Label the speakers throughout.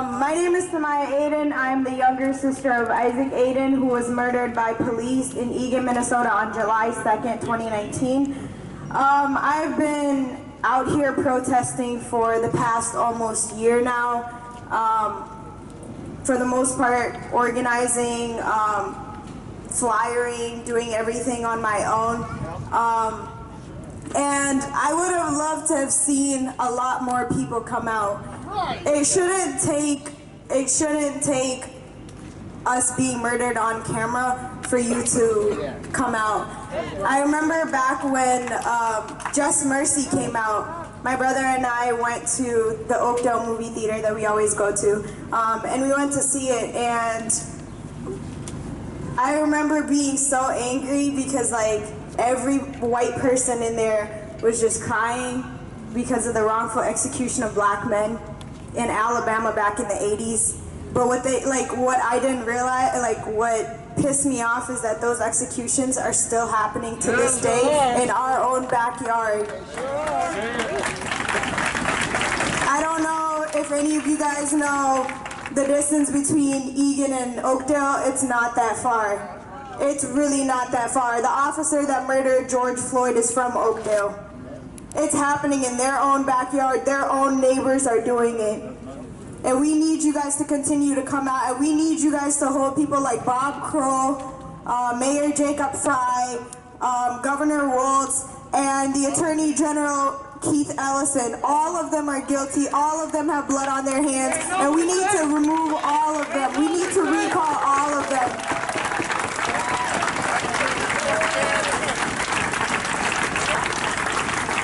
Speaker 1: My name is Samaya Aiden. I'm the younger sister of Isaac Aiden, who was murdered by police in Eagan, Minnesota on July 2nd, 2019. I've been out here protesting for the past almost year now. For the most part, organizing, flyering, doing everything on my own. And I would have loved to have seen a lot more people come out. It shouldn't take us being murdered on camera for you to come out. I remember back when Just Mercy came out, my brother and I went to the Oakdale movie theater that we always go to, and we went to see it, and I remember being so angry because like every white person in there was just crying because of the wrongful execution of black men in Alabama back in the 80s. But what I didn't realize, what pissed me off is that those executions are still happening to this day in our own backyard. I don't know if any of you guys know the distance between Eagan and Oakdale. It's not that far. It's really not that far. The officer that murdered George Floyd is from Oakdale. It's happening in their own backyard. Their own neighbors are doing it. And we need you guys to continue to come out, and we need you guys to hold people like Bob Kroll, Mayor Jacob Fry, Governor Waltz, and the Attorney General Keith Ellison. All of them are guilty. All of them have blood on their hands, and we need to remove all of them. We need to recall all of them.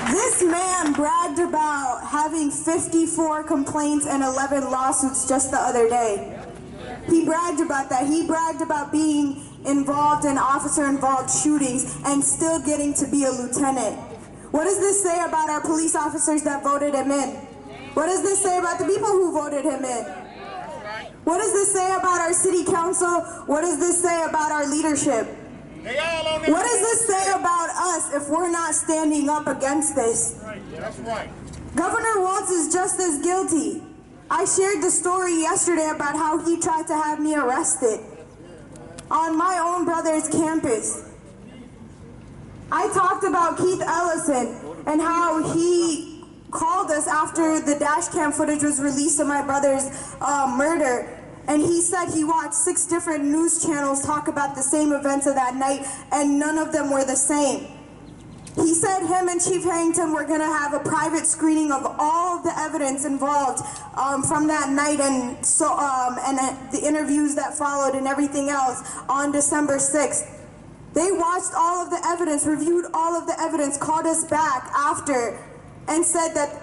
Speaker 1: This man bragged about having 54 complaints and 11 lawsuits just the other day. He bragged about that. He bragged about being involved in officer-involved shootings and still getting to be a lieutenant. What does this say about our police officers that voted him in? What does this say about the people who voted him in? What does this say about our city council? What does this say about our leadership? What does this say about us if we're not standing up against this?
Speaker 2: That's right.
Speaker 1: Governor Waltz is just as guilty. I shared the story yesterday about how he tried to have me arrested on my own brother's campus. I talked about Keith Ellison and how he called us after the dash cam footage was released of my brother's murder. And he said he watched 6 different news channels talk about the same events of that night, and none of them were the same. He said him and Chief Harrington were going to have a private screening of all of the evidence involved from that night, and the interviews that followed and everything else on December 6th. They watched all of the evidence, reviewed all of the evidence, called us back after, and said that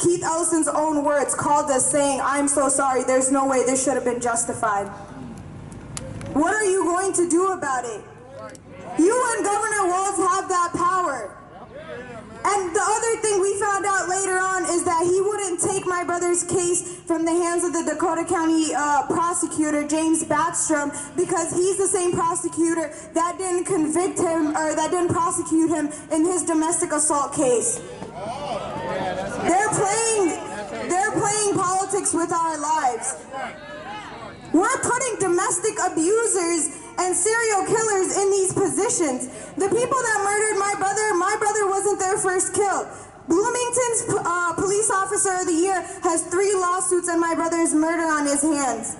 Speaker 1: Keith Ellison's own words called us saying, "I'm so sorry, there's no way this should have been justified." What are you going to do about it? You and Governor Waltz have that power. And the other thing we found out later on is that he wouldn't take my brother's case from the hands of the Dakota County prosecutor, James Backstrom, because he's the same prosecutor that didn't convict him, or that didn't prosecute him in his domestic assault case. They're playing politics with our lives. We're putting domestic abusers and serial killers in these positions. The people that murdered my brother wasn't their first kill. Bloomington's police officer of the year has 3 lawsuits and my brother's murder on his hands.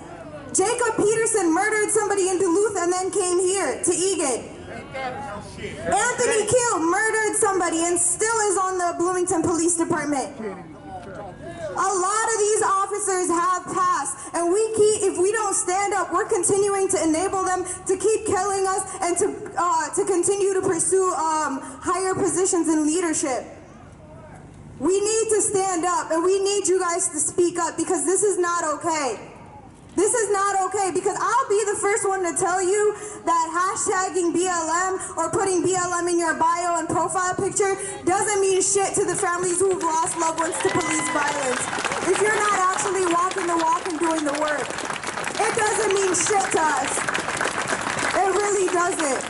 Speaker 1: Jacob Peterson murdered somebody in Duluth and then came here to Eagan. Anthony Keel murdered somebody and still is on the Bloomington Police Department. A lot of these officers have passed, and if we don't stand up, we're continuing to enable them to keep killing us and to continue to pursue higher positions in leadership. We need to stand up, and we need you guys to speak up, because this is not okay. This is not okay, because I'll be the first one to tell you that hashtagging BLM or putting BLM in your bio and profile picture doesn't mean shit to the families who've lost loved ones to police violence. If you're not actually walking the walk and doing the work, it doesn't mean shit to us. It really doesn't.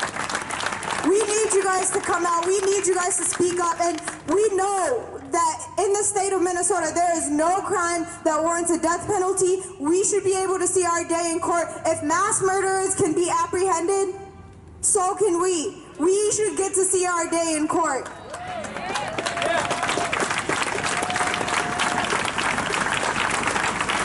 Speaker 1: We need you guys to come out. We need you guys to speak up, and we know that in the state of Minnesota, there is no crime that warrants a death penalty. We should be able to see our day in court. If mass murderers can be apprehended, so can we. We should get to see our day in court.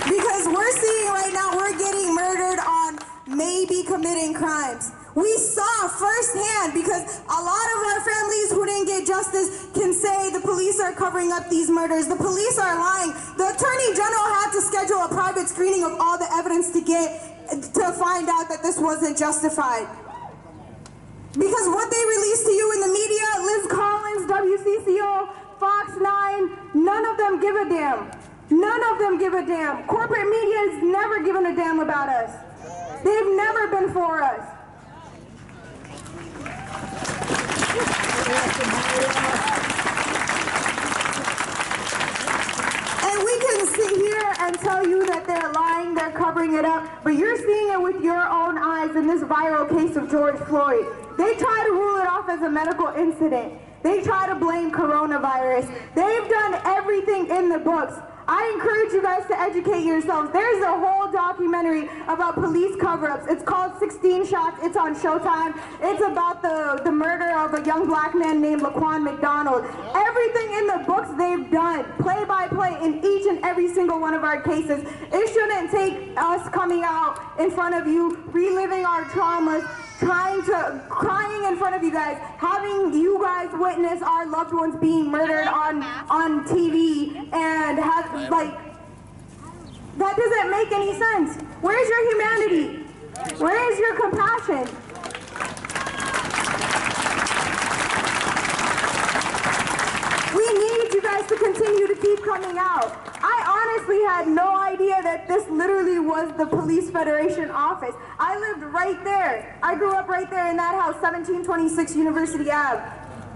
Speaker 1: Because we're seeing right now, we're getting murdered on maybe committing crimes. We saw firsthand, because a lot of our families who didn't get justice can say the police are covering up these murders. The police are lying. The Attorney General had to schedule a private screening of all the evidence to find out that this wasn't justified. Because what they released to you in the media, Liz Collins, WCCO, Fox 9, none of them give a damn. None of them give a damn. Corporate media has never given a damn about us. They've never been for us. And we can sit here and tell you that they're lying, they're covering it up, but you're seeing it with your own eyes in this viral case of George Floyd. They try to rule it off as a medical incident. They try to blame coronavirus. They've done everything in the books. I encourage you guys to educate yourselves. There's a whole documentary about police cover-ups. It's called 16 Shots. It's on Showtime. It's about the murder of a young black man named Laquan McDonald. Everything in the books they've done, play by play, in each and every single one of our cases. It shouldn't take us coming out in front of you, reliving our traumas, crying in front of you guys, having you guys witness our loved ones being murdered on TV, and that doesn't make any sense. Where's your humanity? Where is your compassion? We need you guys to continue to keep coming out. I honestly had no idea that this literally was the Police Federation office. I lived right there. I grew up right there in that house, 1726 University Ave.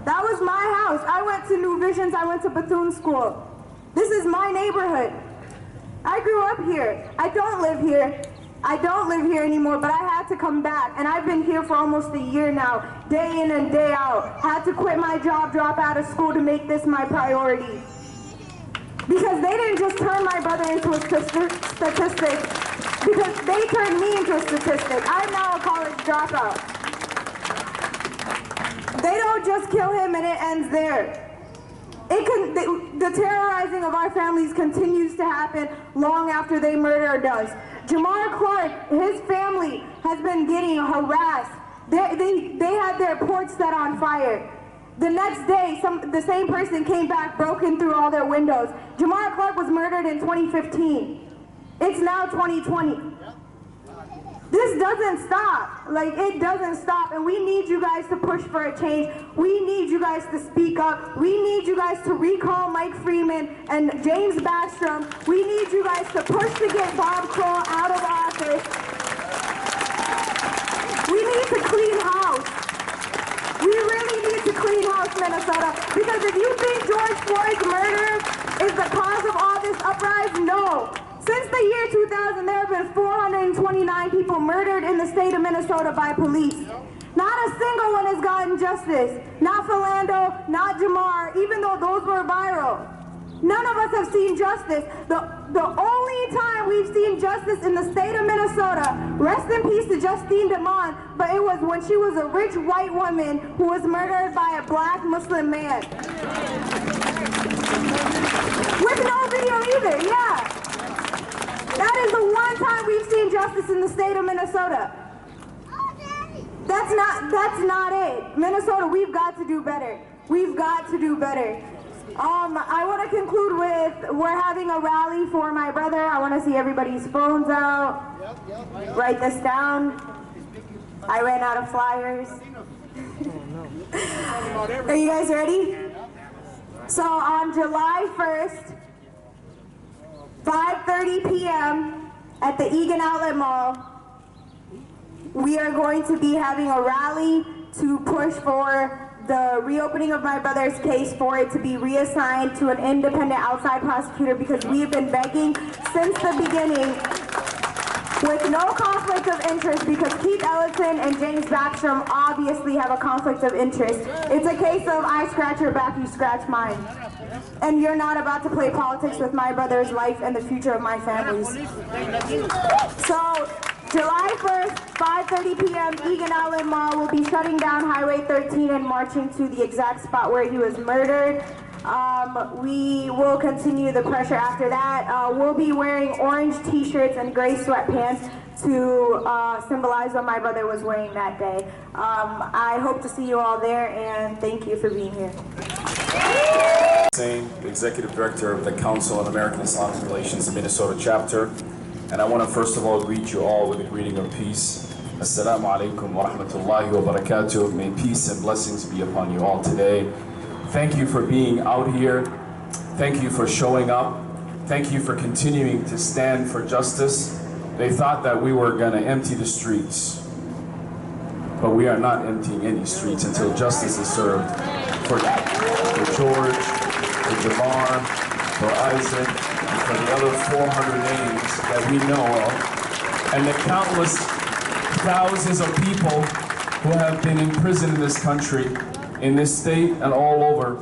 Speaker 1: That was my house. I went to New Visions. I went to Bethune School. This is my neighborhood. I grew up here. I don't live here. I don't live here anymore, but I had to come back, and I've been here for almost a year now, day in and day out. Had to quit my job, drop out of school to make this my priority. Because they didn't just turn my brother into a statistic, because they turned me into a statistic. I'm now a college dropout. They don't just kill him and it ends there. The terrorizing of our families continues to happen long after they murder us. Jamar Clark, his family has been getting harassed. They had their porch set on fire. The next day, the same person came back, broken through all their windows. Jamar Clark was murdered in 2015. It's now 2020. This doesn't stop. It doesn't stop, and we need you guys to push for a change. We need you guys to speak up. We need you guys to recall Mike Freeman and James Backstrom. We need you guys to push to get Bob Kroll out of office. We need to clean house. We really need to clean house, Minnesota, because if you think George Floyd's murder is the cause of all this uprising, no. Since the year 2000, there have been 429 people murdered in the state of Minnesota by police. Not a single one has gotten justice. Not Philando, not Jamar, even though those were viral. None of us have seen justice. The only time we've seen justice in the state of Minnesota, rest in peace to Justine DeMond, but it was when she was a rich white woman who was murdered by a black Muslim man. With no video either, yeah. That is the one time we've seen justice in the state of Minnesota. That's not it. Minnesota, we've got to do better. We've got to do better. I want to conclude with, we're having a rally for my brother. I want to see everybody's phones out. Write this down. I ran out of flyers. Are you guys ready? So on July 1st, 5:30 p.m. at the Eagan Outlet Mall, we are going to be having a rally to push for the reopening of my brother's case, for it to be reassigned to an independent outside prosecutor, because we have been begging since the beginning with no conflict of interest, because Keith Ellison and James Backstrom obviously have a conflict of interest. It's a case of I scratch your back, you scratch mine. And you're not about to play politics with my brother's life and the future of my family's. So, July 1st, 5:30 p.m., Egan Outlet Mall will be shutting down Highway 13 and marching to the exact spot where he was murdered. We will continue the pressure after that. We'll be wearing orange t-shirts and gray sweatpants to symbolize what my brother was wearing that day. I hope to see you all there, and thank you for being here.
Speaker 2: Executive Director of the Council on American Islamic Relations Minnesota chapter. And I want to first of all greet you all with a greeting of peace. Assalamu alaikum wa rahmatullahi wa barakatuh. May peace and blessings be upon you all today. Thank you for being out here. Thank you for showing up. Thank you for continuing to stand for justice. They thought that we were going to empty the streets, but we are not emptying any streets until justice is served for George, for Jamar, for Isaac, and for the other 400 names that we know of, and the countless thousands of people who have been imprisoned in this country, in this state, and all over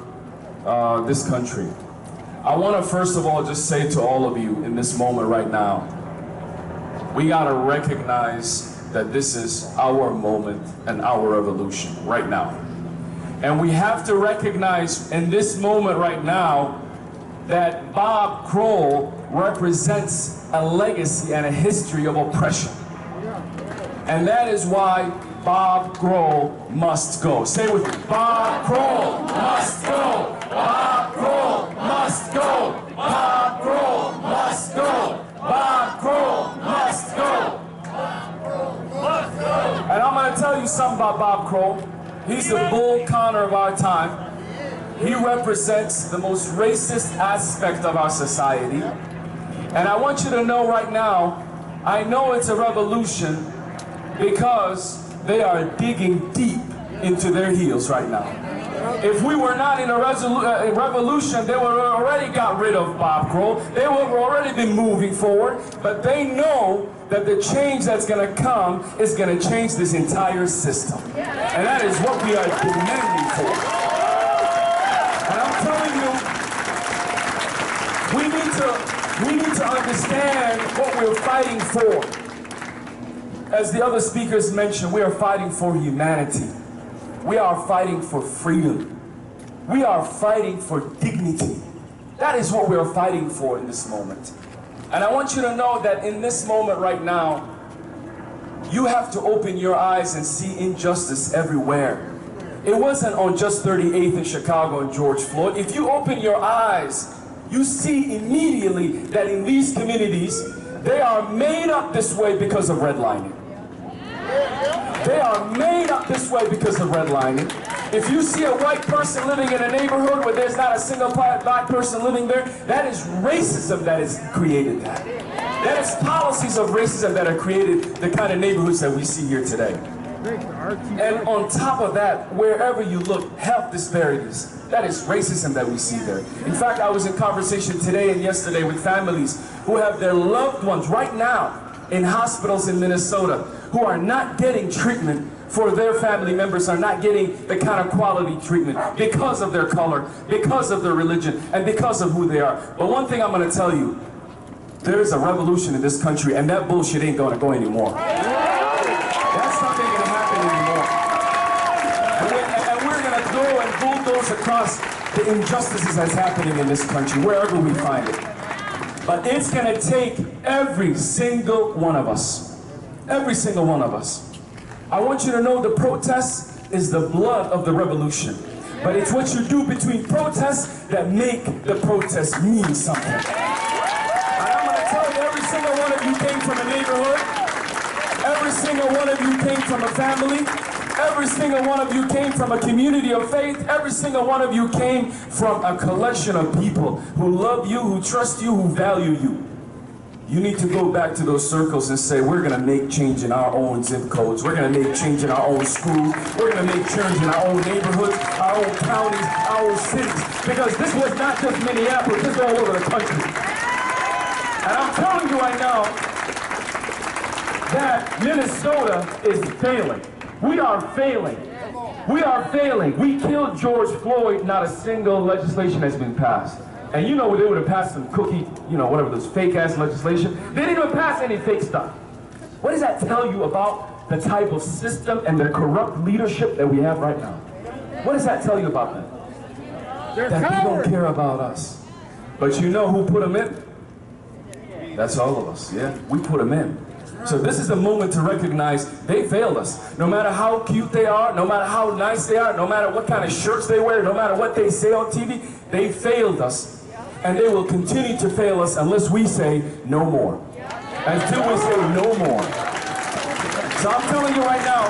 Speaker 2: this country. I want to first of all just say to all of you in this moment right now, we got to recognize that this is our moment and our revolution right now. And we have to recognize in this moment right now that Bob Kroll represents a legacy and a history of oppression. And that is why Bob Kroll must go. Say it with me. Bob Kroll must go. Bob Kroll must go. Bob Kroll must go. Bob Kroll must go. And I'm going to tell you something about Bob Kroll. He's the Bull Connor of our time. He represents the most racist aspect of our society. And I want you to know right now, I know it's a revolution because they are digging deep into their heels right now. If we were not in a revolution, they would have already got rid of Bob Kroll. They would have already been moving forward. But they know that the change that's going to come is going to change this entire system. And that is what we are demanding for. And I'm telling you, we need to understand what we're fighting for. As the other speakers mentioned, we are fighting for humanity. We are fighting for freedom. We are fighting for dignity. That is what we are fighting for in this moment. And I want you to know that in this moment right now, you have to open your eyes and see injustice everywhere. It wasn't on just 38th in Chicago and George Floyd. If you open your eyes, you see immediately that in these communities, they are made up this way because of redlining. They are made up this way because of redlining. If you see a white person living in a neighborhood where there's not a single black person living there, that is racism that has created that. That is policies of racism that have created the kind of neighborhoods that we see here today. And on top of that, wherever you look, health disparities. That is racism that we see there. In fact, I was in conversation today and yesterday with families who have their loved ones right now in hospitals in Minnesota who are not getting treatment for their family members, are not getting the kind of quality treatment because of their color, because of their religion, and because of who they are. But one thing I'm going to tell you, there is a revolution in this country, and that bullshit ain't going to go anymore. That's not going to happen anymore. And we're going to go and bulldoze across the injustices that's happening in this country, wherever we find it. But it's going to take every single one of us. Every single one of us. I want you to know the protest is the blood of the revolution. But it's what you do between protests that make the protest mean something. And I'm going to tell you, every single one of you came from a neighborhood. Every single one of you came from a family. Every single one of you came from a community of faith. Every single one of you came from a collection of people who love you, who trust you, who value you. You need to go back to those circles and say, we're going to make change in our own zip codes. We're going to make change in our own schools. We're going to make change in our own neighborhoods, our own counties, our own cities. Because this was not just Minneapolis, this is all over the country. And I'm telling you right now, that Minnesota is failing. We are failing. We are failing. We killed George Floyd, not a single legislation has been passed. And you know they would have passed some cookie, you know, whatever, those fake-ass legislation. They didn't even pass any fake stuff. What does that tell you about the type of system and the corrupt leadership that we have right now? What does that tell you about that? That they don't care about us. But you know who put them in? That's all of us, yeah? We put them in. So this is a moment to recognize they failed us. No matter how cute they are, no matter how nice they are, no matter what kind of shirts they wear, no matter what they say on TV, they failed us. And they will continue to fail us unless we say no more. Until we say no more. So I'm telling you right now.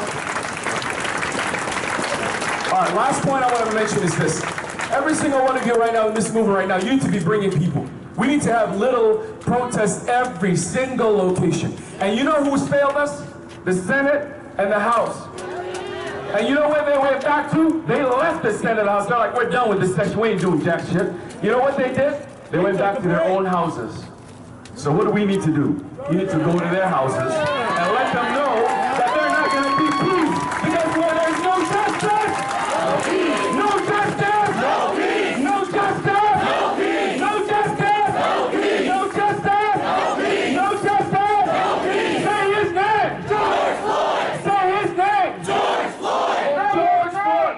Speaker 2: All right, last point I want to mention is this. Every single one of you right now in this movement right now, you need to be bringing people. We need to have little protests every single location. And you know who's failed us? The Senate and the House. And you know where they went back to? They left the Senate House. They're like, we're done with this session. We ain't doing jack shit. You know what they did? They went back to their own houses. So what do we need to do? You need to go to their houses and let them know that they're not going to be peace. Because where there's no justice, no peace. No justice, no peace. No justice, no peace. No justice, no peace. No justice, no peace. No justice, no peace. Say his name. George Floyd. Say his name. George Floyd. George Floyd.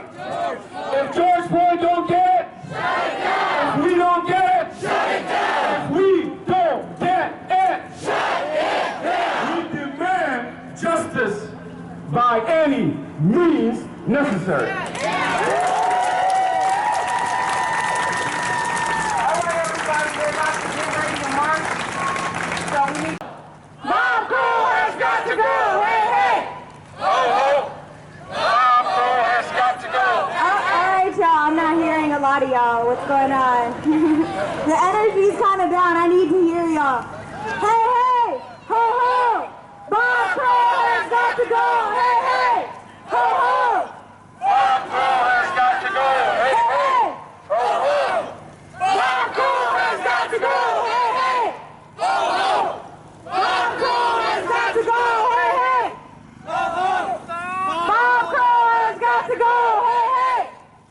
Speaker 2: If George Floyd don't get it, shut it down. If we don't get it, shut it down. If we don't get it, shut it down. We demand justice by any means necessary.
Speaker 1: Bob Kroll has got to go! Hey, hey!
Speaker 3: Ho, ho! Bob Kroll has got to go!
Speaker 1: Alright, y'all, I'm not hearing a lot of y'all. What's going on? The energy's kind of down. I need to hear y'all. Hey, hey! Ho, ho! Bob Kroll has got to go! Hey, hey! Ho, ho!
Speaker 3: Bob Kroll has got to go! Hey, hey! Ho, ho!
Speaker 1: Bob Kroll has got to go! Hey, hey!
Speaker 3: Ho, ho!
Speaker 1: Bob Kroll has got to go! Hey, hey!
Speaker 3: Ho, ho!
Speaker 1: Bob Kroll has got to go! Hey, hey!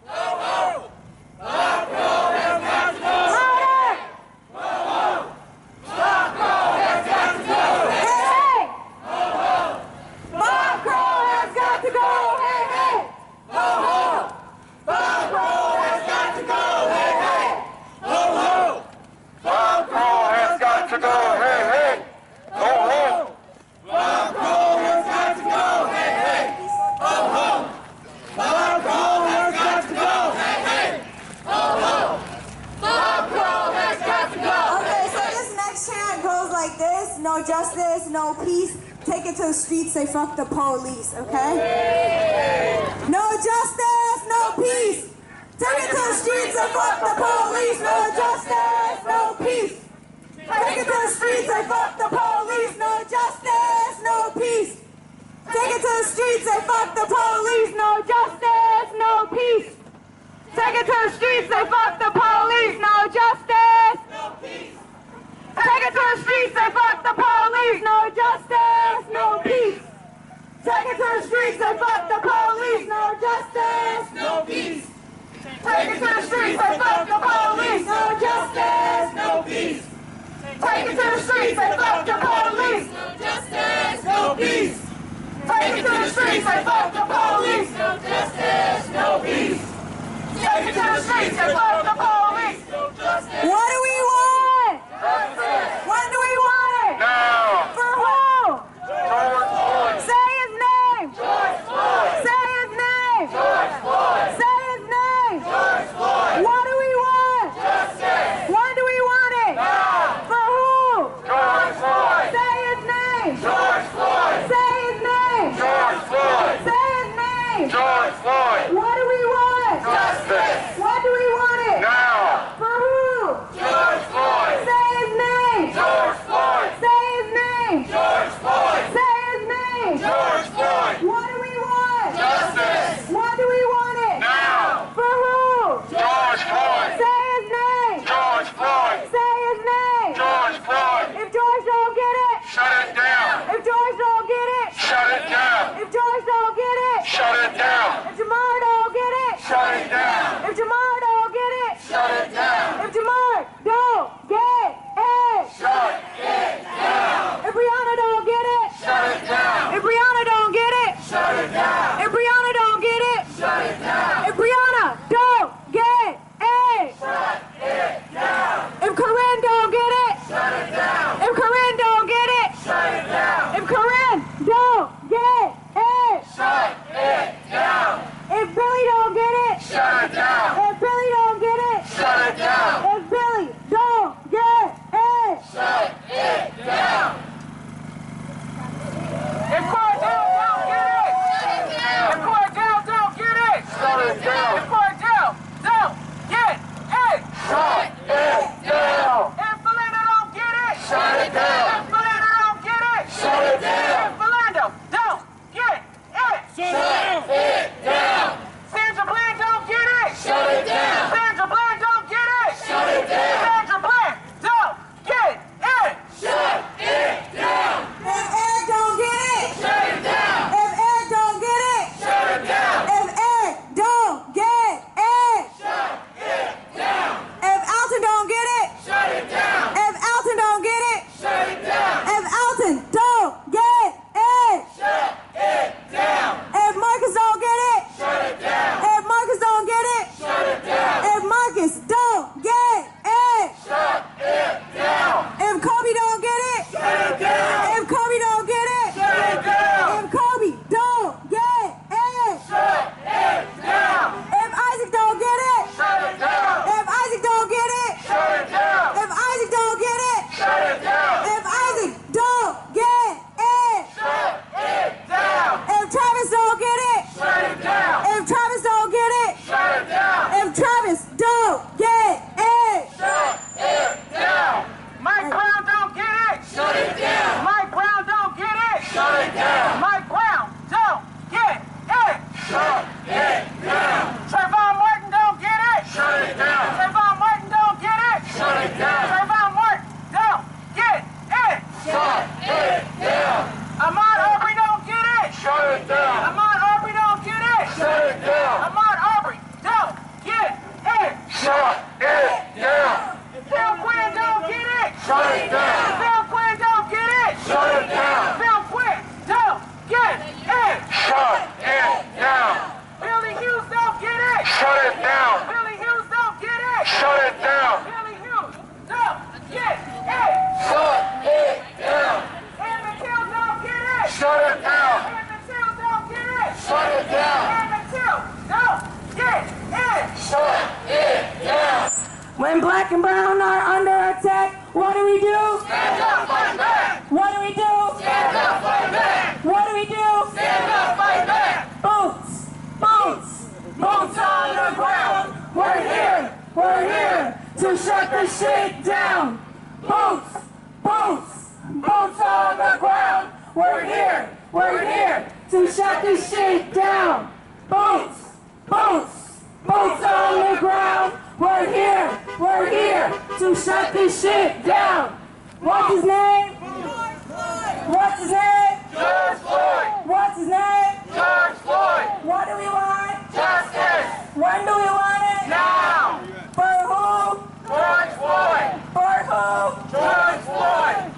Speaker 3: Ho, ho! Bob Kroll has got to go!
Speaker 1: Louder!
Speaker 3: Ho, ho! Bob Kroll has got to go!
Speaker 1: Hey, hey!
Speaker 3: Ho, ho!
Speaker 1: Bob Kroll has got to go! Hey, hey!
Speaker 3: Ho, ho! Bob Kroll has got to go! Hey, hey! Ho, ho! Bob Kroll has got to go! Hey, hey! Ho, ho! Bob Kroll has got to go! Hey, hey! Ho, ho! Bob Kroll has got to go! Hey, hey! Ho, ho! Bob Kroll has got to go!
Speaker 1: Okay, so this next chant goes like this: no justice, no peace. Take it to the streets, say fuck the police, okay? No justice, no peace. Take it to the streets, say fuck the police. No justice, no peace. Take it to the streets, say fuck the police. No justice, no peace. Take it to the streets, say fuck the police. No justice, no peace. Take it to the streets, say fuck the police. No justice.
Speaker 3: No peace!
Speaker 1: Take it to the streets, say fuck the police. No justice, no peace. Take it to the streets, say fuck the police. No justice,
Speaker 3: No peace!
Speaker 1: take it to the streets, say fuck the police. No justice,
Speaker 3: No peace!
Speaker 1: take it to the streets, say fuck the police.
Speaker 3: No justice! No peace!
Speaker 1: Take it to the streets, say fuck the police.
Speaker 3: No justice! No peace!
Speaker 1: Take it to the streets, say fuck the police.
Speaker 3: No justice!
Speaker 1: What do we want?
Speaker 3: Justice!
Speaker 1: When do we want it?
Speaker 3: Now!
Speaker 1: For who?
Speaker 3: George Floyd!
Speaker 1: Say his name.
Speaker 3: George Floyd!
Speaker 1: Say his name.
Speaker 3: George Floyd!
Speaker 1: Say his name.
Speaker 3: George Floyd!
Speaker 1: What do we want?
Speaker 3: Justice!
Speaker 1: When do we want it?
Speaker 3: Now!
Speaker 1: For who?
Speaker 3: George Floyd!
Speaker 1: Say his name.
Speaker 3: George Floyd!
Speaker 1: Say his name.
Speaker 3: George Floyd!
Speaker 1: Say his name.
Speaker 3: George Floyd!
Speaker 1: What do we want?
Speaker 3: Justice!
Speaker 1: When do we want it?
Speaker 3: shut it down.
Speaker 1: If Jamar don't get it,
Speaker 3: Shut it down.
Speaker 1: if Jamar don't get it,
Speaker 3: Shut it down.
Speaker 1: if Brianna don't get it,
Speaker 3: Shut it down.
Speaker 1: if Brianna don't get it,
Speaker 3: Shut it down.
Speaker 1: if Brianna don't get it,
Speaker 3: Shut it down.
Speaker 1: if Brianna don't get it,
Speaker 3: Shut it down.
Speaker 1: if Corinne don't get it,
Speaker 3: Shut it down.
Speaker 1: if Corinne don't get it,
Speaker 3: Shut it down.
Speaker 1: if Corinne don't get it,
Speaker 3: Shut it down.
Speaker 1: if Billy don't get it,
Speaker 3: Shut it down.
Speaker 1: if Billy don't get it,
Speaker 3: Shut it down.
Speaker 1: if Billy don't get it,
Speaker 3: Shut it down.
Speaker 2: If Cordell don't get it! If Cordell don't get it!
Speaker 3: Shut it down.
Speaker 2: If Cordell don't get it!
Speaker 3: Shut it down.
Speaker 2: If Belinda don't get it!
Speaker 3: Shut it down.
Speaker 2: If Belinda don't get it!
Speaker 3: Shut it down.
Speaker 2: If Belinda don't get it!
Speaker 3: Shut it down.
Speaker 2: Sandra Bland don't get it!
Speaker 3: Shut it down.
Speaker 2: Sandra Bland don't get it!
Speaker 3: Shut it down.
Speaker 2: Sandra Bland don't get it!
Speaker 3: Shut it down.
Speaker 1: if Eric don't get it,
Speaker 3: Shut it down.
Speaker 1: if Eric don't get it,
Speaker 3: Shut it down.
Speaker 1: if Eric don't get it,
Speaker 3: Shut it down.
Speaker 1: if Alton don't get it,
Speaker 3: Shut it down.
Speaker 1: if Alton don't get it,
Speaker 3: Shut it down.
Speaker 1: if Alton don't get it,
Speaker 3: Shut it down.
Speaker 1: if Marcus don't get it,
Speaker 3: Shut it down.
Speaker 1: if Marcus don't get it,
Speaker 3: Shut it down.
Speaker 1: if Marcus don't get it,
Speaker 3: Shut it down.
Speaker 1: if Kobe don't get it,
Speaker 3: Shut it down.
Speaker 1: if Kobe don't get it,
Speaker 3: Shut it down.
Speaker 1: if Kobe don't get it,
Speaker 3: Shut it down.
Speaker 1: if Isaac don't get it,
Speaker 3: Shut it down.
Speaker 1: if Isaac don't get it,
Speaker 3: Shut it down.
Speaker 1: if Isaac don't get it,
Speaker 3: Shut it down.
Speaker 1: if Isaac don't get it,
Speaker 3: Shut it down.
Speaker 1: if Travis don't get it,
Speaker 3: Shut it down.
Speaker 1: if Travis don't get it,
Speaker 3: Shut it down.
Speaker 1: if Travis don't get it,
Speaker 3: Shut it down.
Speaker 2: Mike Brown don't get it!
Speaker 3: Shut it down.
Speaker 2: Mike Brown don't get it!
Speaker 3: Shut it down.
Speaker 2: Mike Brown don't get it!
Speaker 3: Shut it down.
Speaker 2: Trayvon Martin don't get it!
Speaker 3: Shut it down.
Speaker 2: Trayvon Martin don't get it!
Speaker 3: Shut it down.
Speaker 2: Trayvon Martin don't get it!
Speaker 3: Shut it down.
Speaker 2: Ahmaud Arbery don't get it!
Speaker 3: Shut it down.
Speaker 2: Ahmaud Arbery don't get it!
Speaker 3: Shut it down.
Speaker 2: Ahmaud Arbery don't get it!
Speaker 3: Shut it down.
Speaker 2: Phil Quinn don't get it!
Speaker 3: Shut it down.
Speaker 2: Phil Quinn don't get it!
Speaker 3: Shut it down.
Speaker 2: Phil Quinn don't get it!
Speaker 3: Shut it down.
Speaker 2: Billy Hughes don't get it!
Speaker 3: Shut it down.
Speaker 2: Billy Hughes don't get it!
Speaker 3: Shut it down.
Speaker 2: Billy Hughes don't get it!
Speaker 3: Shut it down.
Speaker 2: Emmett Till don't get it!
Speaker 3: Shut it down.
Speaker 2: Emmett Till don't get it!
Speaker 3: Shut it down.
Speaker 2: Emmett Till don't get it!
Speaker 3: Shut it down.
Speaker 1: when black and brown are under attack, what do we do?
Speaker 3: Stand up, fight back.
Speaker 1: What do we do?
Speaker 3: Stand up, fight back.
Speaker 1: What do we do?
Speaker 3: Stand up, fight back.
Speaker 1: Boots, boots, boots on the ground. We're here to shut this shit down. Boots, boots, boots on the ground. We're here to shut this shit down. Boots, boots, boots on the ground. We're here to shut this shit down. What's his name? What's his name?
Speaker 3: George Floyd.
Speaker 1: What's his name?
Speaker 3: George Floyd.
Speaker 1: What do we want?
Speaker 3: Justice.
Speaker 1: When do we want it?
Speaker 3: Now.
Speaker 1: For who?
Speaker 3: George Floyd.
Speaker 1: For who?
Speaker 3: George Floyd.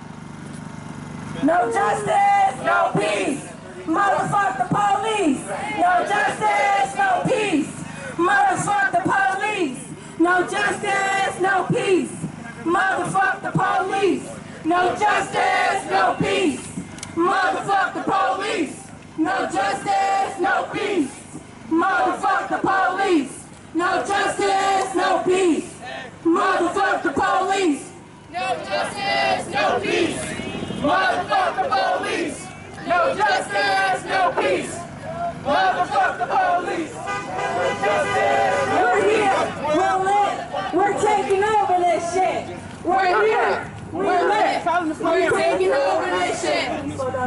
Speaker 1: No justice, no peace. Motherfuck the police. No justice, no peace. Motherfuck the police. No justice, no peace. Motherfuck the police. No justice, no peace. Motherfuck the police. No justice, no peace. Motherfuck the police. No justice, no peace. Motherfuck the police.
Speaker 3: No justice, no peace. Motherfuck the police. No justice, no peace. Motherfuck the police.
Speaker 1: We're here. We're lit. We're taking over this shit. We're here. We're lit. We're taking over this shit.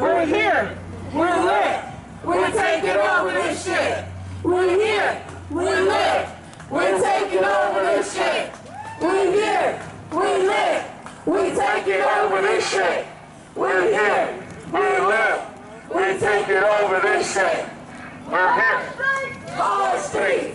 Speaker 1: We're here. We're lit. We're taking over this shit. We're here. We're lit. We're taking over this shit. We're here. We're lit. We're taking over this shit. We're here.
Speaker 3: We live. We take it over this shit. We're here.
Speaker 1: Hard street.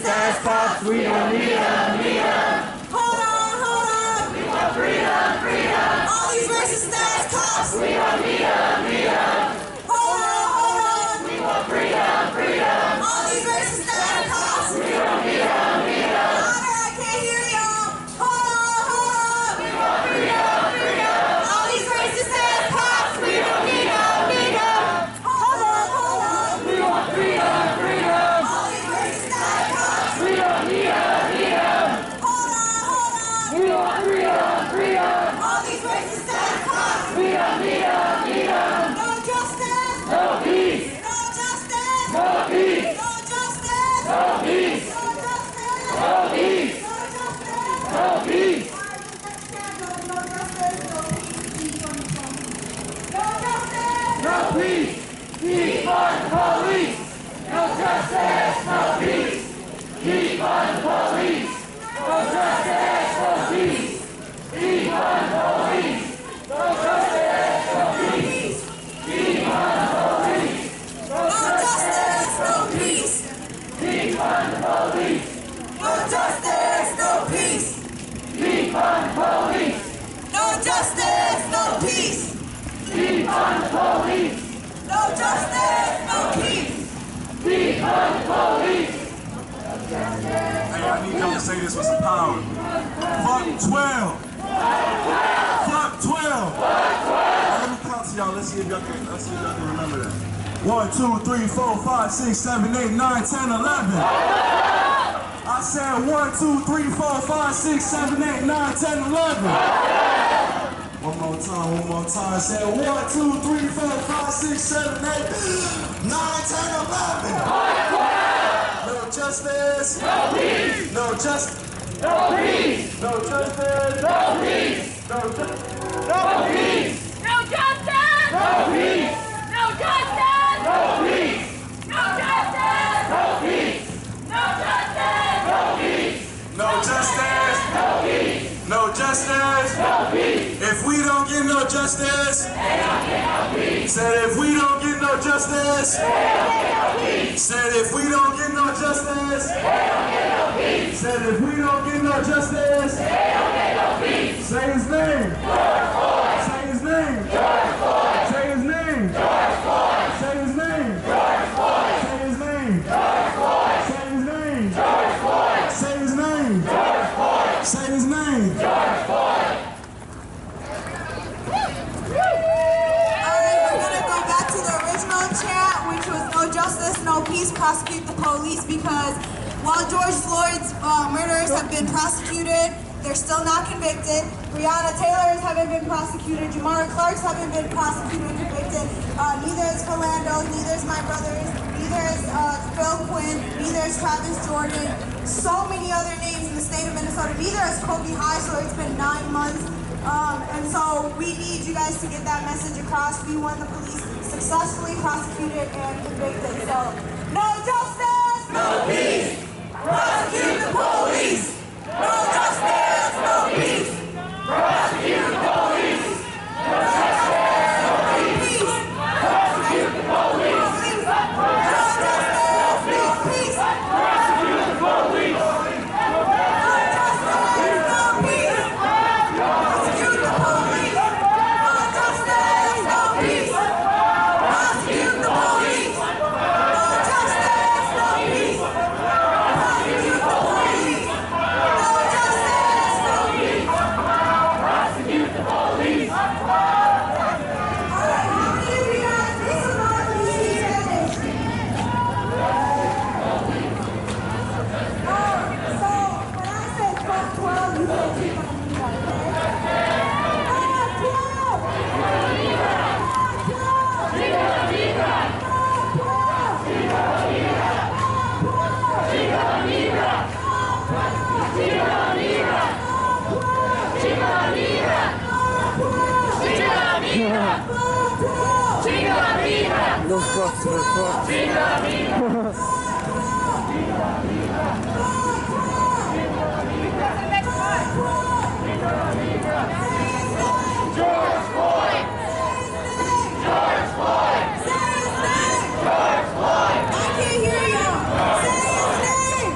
Speaker 3: status cops, we don't need them.
Speaker 1: Hold on.
Speaker 3: We want freedom.
Speaker 1: All these racist status cops.
Speaker 3: We don't need them.
Speaker 1: Hold on.
Speaker 3: We want freedom.
Speaker 1: All these racist status cops.
Speaker 3: We don't need them.
Speaker 1: Louder, I can't hear y'all. Hold on.
Speaker 3: We want freedom.
Speaker 1: All these racist status cops.
Speaker 3: We don't need them.
Speaker 1: Hold on.
Speaker 3: We want freedom.
Speaker 1: All these racist status cops.
Speaker 3: We don't need them.
Speaker 1: Hold on.
Speaker 3: We want freedom.
Speaker 1: All these racist status cops.
Speaker 3: We don't need them.
Speaker 1: No justice.
Speaker 3: No peace.
Speaker 1: No justice.
Speaker 3: No peace.
Speaker 1: No justice.
Speaker 3: No peace.
Speaker 1: No justice.
Speaker 3: No peace.
Speaker 1: No justice.
Speaker 3: No peace. No peace. Defund the police. No justice. No peace. Defund the police. No justice. No peace. Defund the police. No justice. No peace. Defund the police. No justice. No peace. Defund the police.
Speaker 1: No justice, no peace.
Speaker 3: Defund the police.
Speaker 1: No justice, no peace.
Speaker 3: Defund the police.
Speaker 1: No justice, no peace.
Speaker 3: Defund the police.
Speaker 4: Hey, I need y'all to say this with some power. Fuck 12. Fuck 12. Let me count to y'all. Let's see if y'all can remember that. 1, 2, 3, 4, 5, 6, 7, 8, 9, 10, 11. I said 1, 2, 3, 4, 5, 6, 7, 8, 9, 10, 11. One more time. I said 1, 2, 3, 4, 5, 6, 7, 8, 9, 10, 11. No justice.
Speaker 3: No peace.
Speaker 4: No justice.
Speaker 3: No peace.
Speaker 4: No justice.
Speaker 3: No peace.
Speaker 4: No justice.
Speaker 3: No peace.
Speaker 5: No justice!
Speaker 3: No peace.
Speaker 5: No justice!
Speaker 3: No peace.
Speaker 5: No justice!
Speaker 3: No peace.
Speaker 5: No justice!
Speaker 3: No peace.
Speaker 4: No justice.
Speaker 3: No peace.
Speaker 4: No justice.
Speaker 3: No peace.
Speaker 4: If we don't get no justice, said if we don't get no justice, said if we don't get no justice, said if we don't get no justice, say his name. Say his name. Say his name. Say his name. Say his name. Say his name. Say his name. Say his name.
Speaker 1: Alright, we're gonna go back to the original chant, which was no justice, no peace, prosecute the police, because while George Floyd's murderers have been prosecuted, they're still not convicted. Breonna Taylor's haven't been prosecuted. Jamar Clark's haven't been prosecuted and convicted. Neither is Philando, neither is my brothers, neither is Phil Quinn, neither is Travis Jordan. So many other names in the state of Minnesota. Neither is Kobe Heisler. It's been 9 months. And so we need you guys to get that message across. We want the police successfully prosecuted and convicted. So, no justice!
Speaker 3: No peace. Prosecute the police. No justice. No peace. Prosecute the police. No justice. No peace. Prosecute the police. No justice. No peace. Prosecute the police. No justice. No peace. Prosecute the police. No justice. No peace. Prosecute the police. No justice. No peace. Prosecute the police. No justice. No peace. Prosecute the police.
Speaker 1: Alright, how many of you guys read some more police Spanish? So when I say fuck 12, you say Chica Amiga, okay? Fuck 12! Fuck 12!
Speaker 3: Chica amiga.
Speaker 1: Fuck 12!
Speaker 3: Chica amiga. Chica amiga. Chica amiga. Chica amiga. Chica amiga. Chica amiga.
Speaker 6: Los fucks are fucked.
Speaker 3: Chica amiga. George Floyd. George Floyd.
Speaker 1: Say his name!
Speaker 3: George Floyd.
Speaker 1: I can't hear you! Say his name!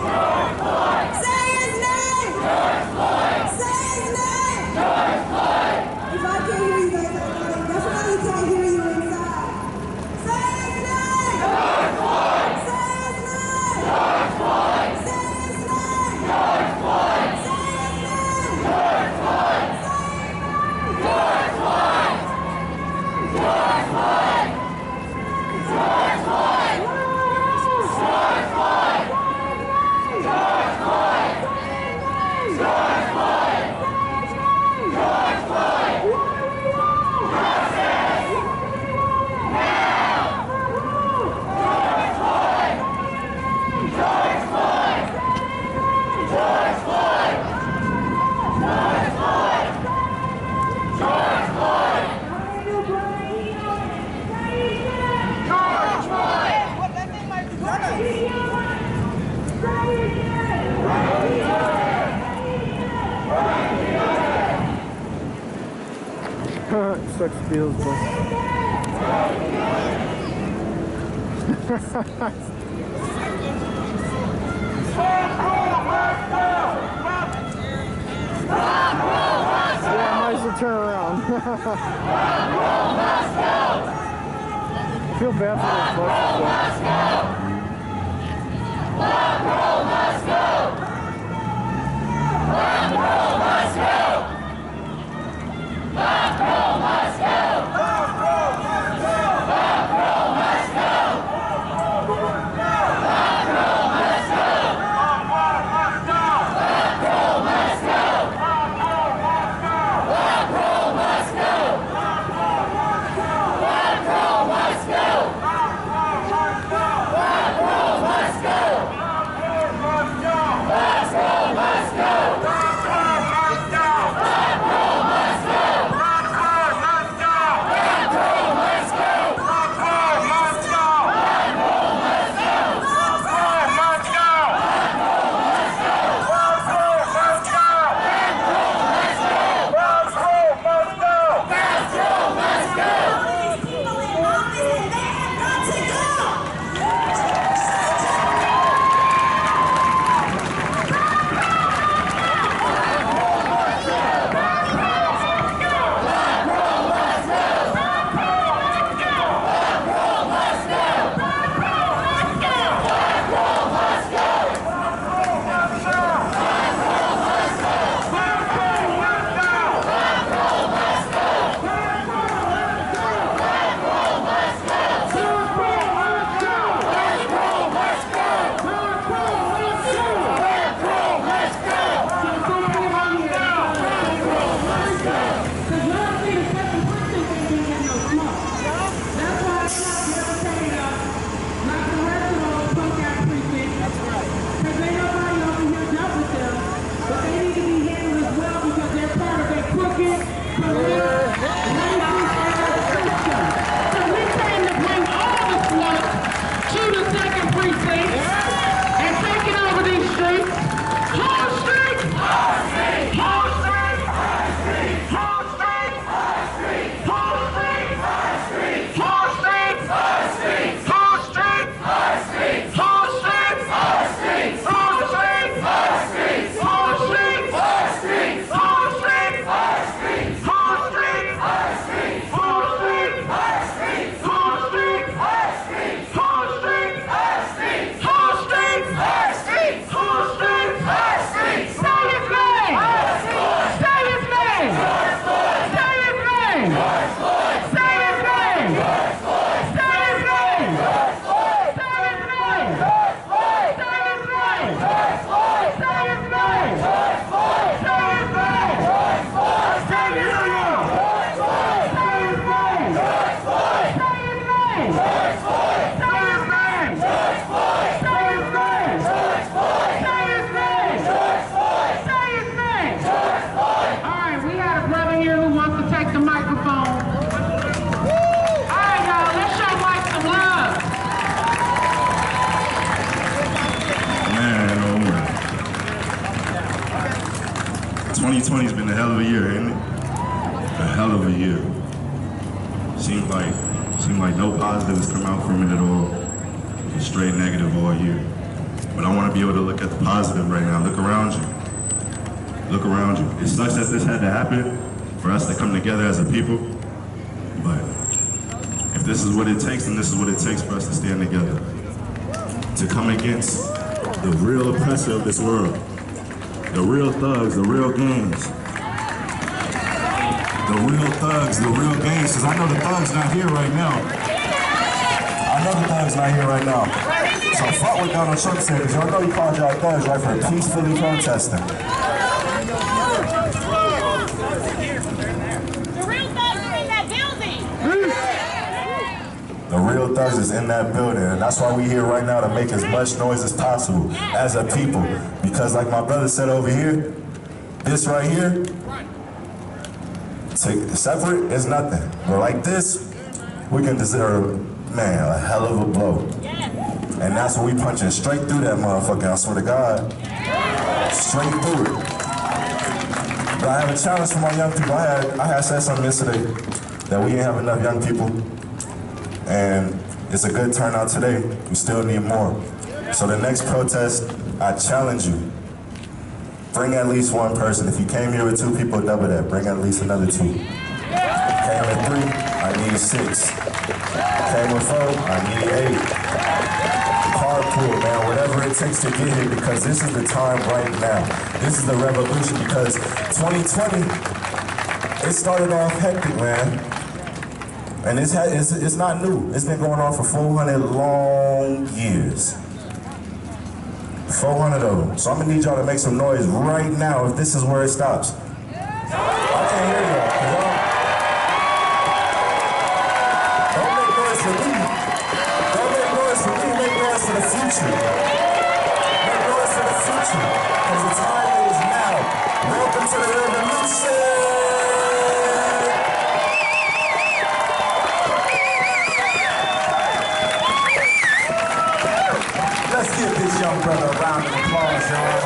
Speaker 6: Sex feels just. Yeah, nice to turn around. I feel bad for those buses.
Speaker 5: Bob Kroll must go! Bob Kroll must go! Bob Kroll must go! Bob Kroll must go! Bob Kroll must go! Bob Kroll must go! Bob Kroll must go! Bob Kroll must go! Bob Kroll must go! Bob Kroll must go! Bob Kroll must go!
Speaker 4: ...2020's been a hell of a year, ain't it? A hell of a year. Seemed like no positives come out from it at all. Just straight negative all year. But I want to be able to look at the positive right now. Look around you. Look around you. It sucks that this had to happen for us to come together as a people. But if this is what it takes, then this is what it takes for us to stand together. To come against the real oppressor of this world. The real thugs, the real gangs. The real thugs, the real gangs, because I know the thugs not here right now. I know the thugs not here right now. So fuck what Donald Trump said, because y'all know he called y'all thugs, right, for peacefully protesting.
Speaker 5: The real thugs are in that building!
Speaker 4: The real thugs is in that building, and that's why we here right now, to make as much noise as possible as a people. Because like my brother said over here, this right here, separate is nothing. But like this, we can deserve, man, a hell of a blow. And that's what we punching straight through that motherfucker, I swear to God. Straight through it. But I have a challenge for my young people. I had said something yesterday that we didn't have enough young people, and it's a good turnout today. We still need more. So the next protest, I challenge you. Bring at least one person. If you came here with 2 people, double that. Bring at least another 2. Came with 3, I need 6. Came with 4, I need 8. Carpool, man, whatever it takes to get here, because this is the time right now. This is the revolution, because 2020, it started off hectic, man. And it's not new. It's been going on for 400 long years. 400 of them. So I'm gonna need y'all to make some noise right now if this is where it stops. I can't hear y'all. Don't make noise for me. Don't make noise for me. Make noise for the future. Make noise for the future. Because the time is now. Welcome to the revolution. Let's give this young brother a round of applause, y'all.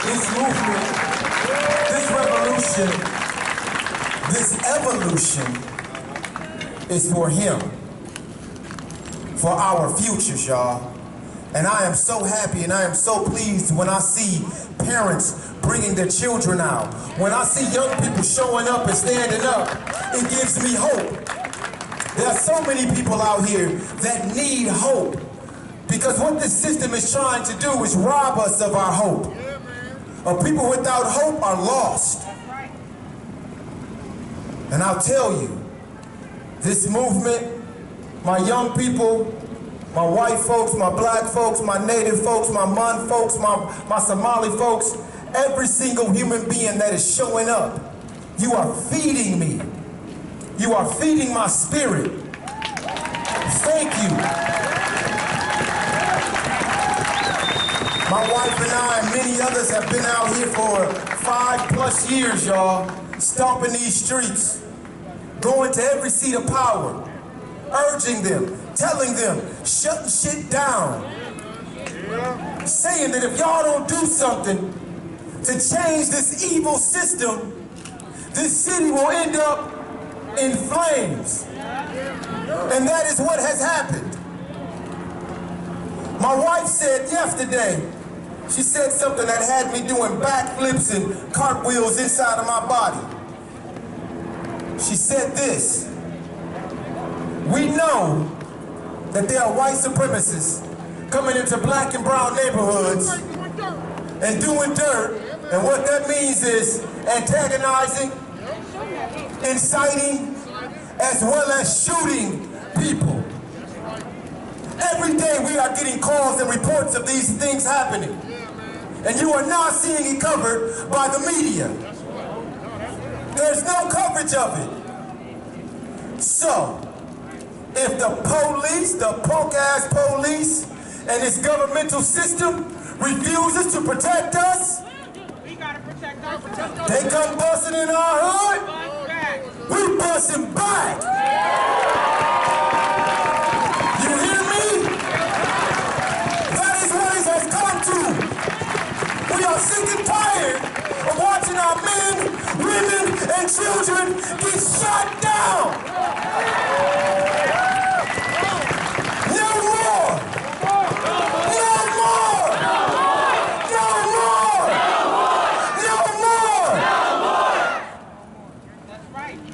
Speaker 4: This movement, this revolution, this evolution is for him, for our futures, y'all. And I am so happy and I am so pleased when I see parents bringing their children out. When I see young people showing up and standing up, it gives me hope. There are so many people out here that need hope, because what this system is trying to do is rob us of our hope. People without hope are lost. And I'll tell you, this movement, my young people, my white folks, my black folks, my native folks, my Mon folks, my Somali folks, every single human being that is showing up, you are feeding me. You are feeding my spirit. Thank you. My wife and I and many others have been out here for 5+ years, y'all, stomping these streets, going to every seat of power, urging them, telling them, shutting shit down, saying that if y'all don't do something to change this evil system, this city will end up in flames. And that is what has happened. My wife said yesterday, she said something that had me doing backflips and cartwheels inside of my body. She said this: we know that there are white supremacists coming into black and brown neighborhoods and doing dirt, and what that means is antagonizing, inciting, as well as shooting people. Every day we are getting calls and reports of these things happening, and you are not seeing it covered by the media. There's no coverage of it. So, if the police, the punk-ass police, and this governmental system refuses to protect us,
Speaker 5: We gotta protect our
Speaker 4: they come busting in our hood, we busting back. You hear me? That is what it has come to. We are sick and tired of watching our men, women, and children get shot down. No more. No more. No more. No more.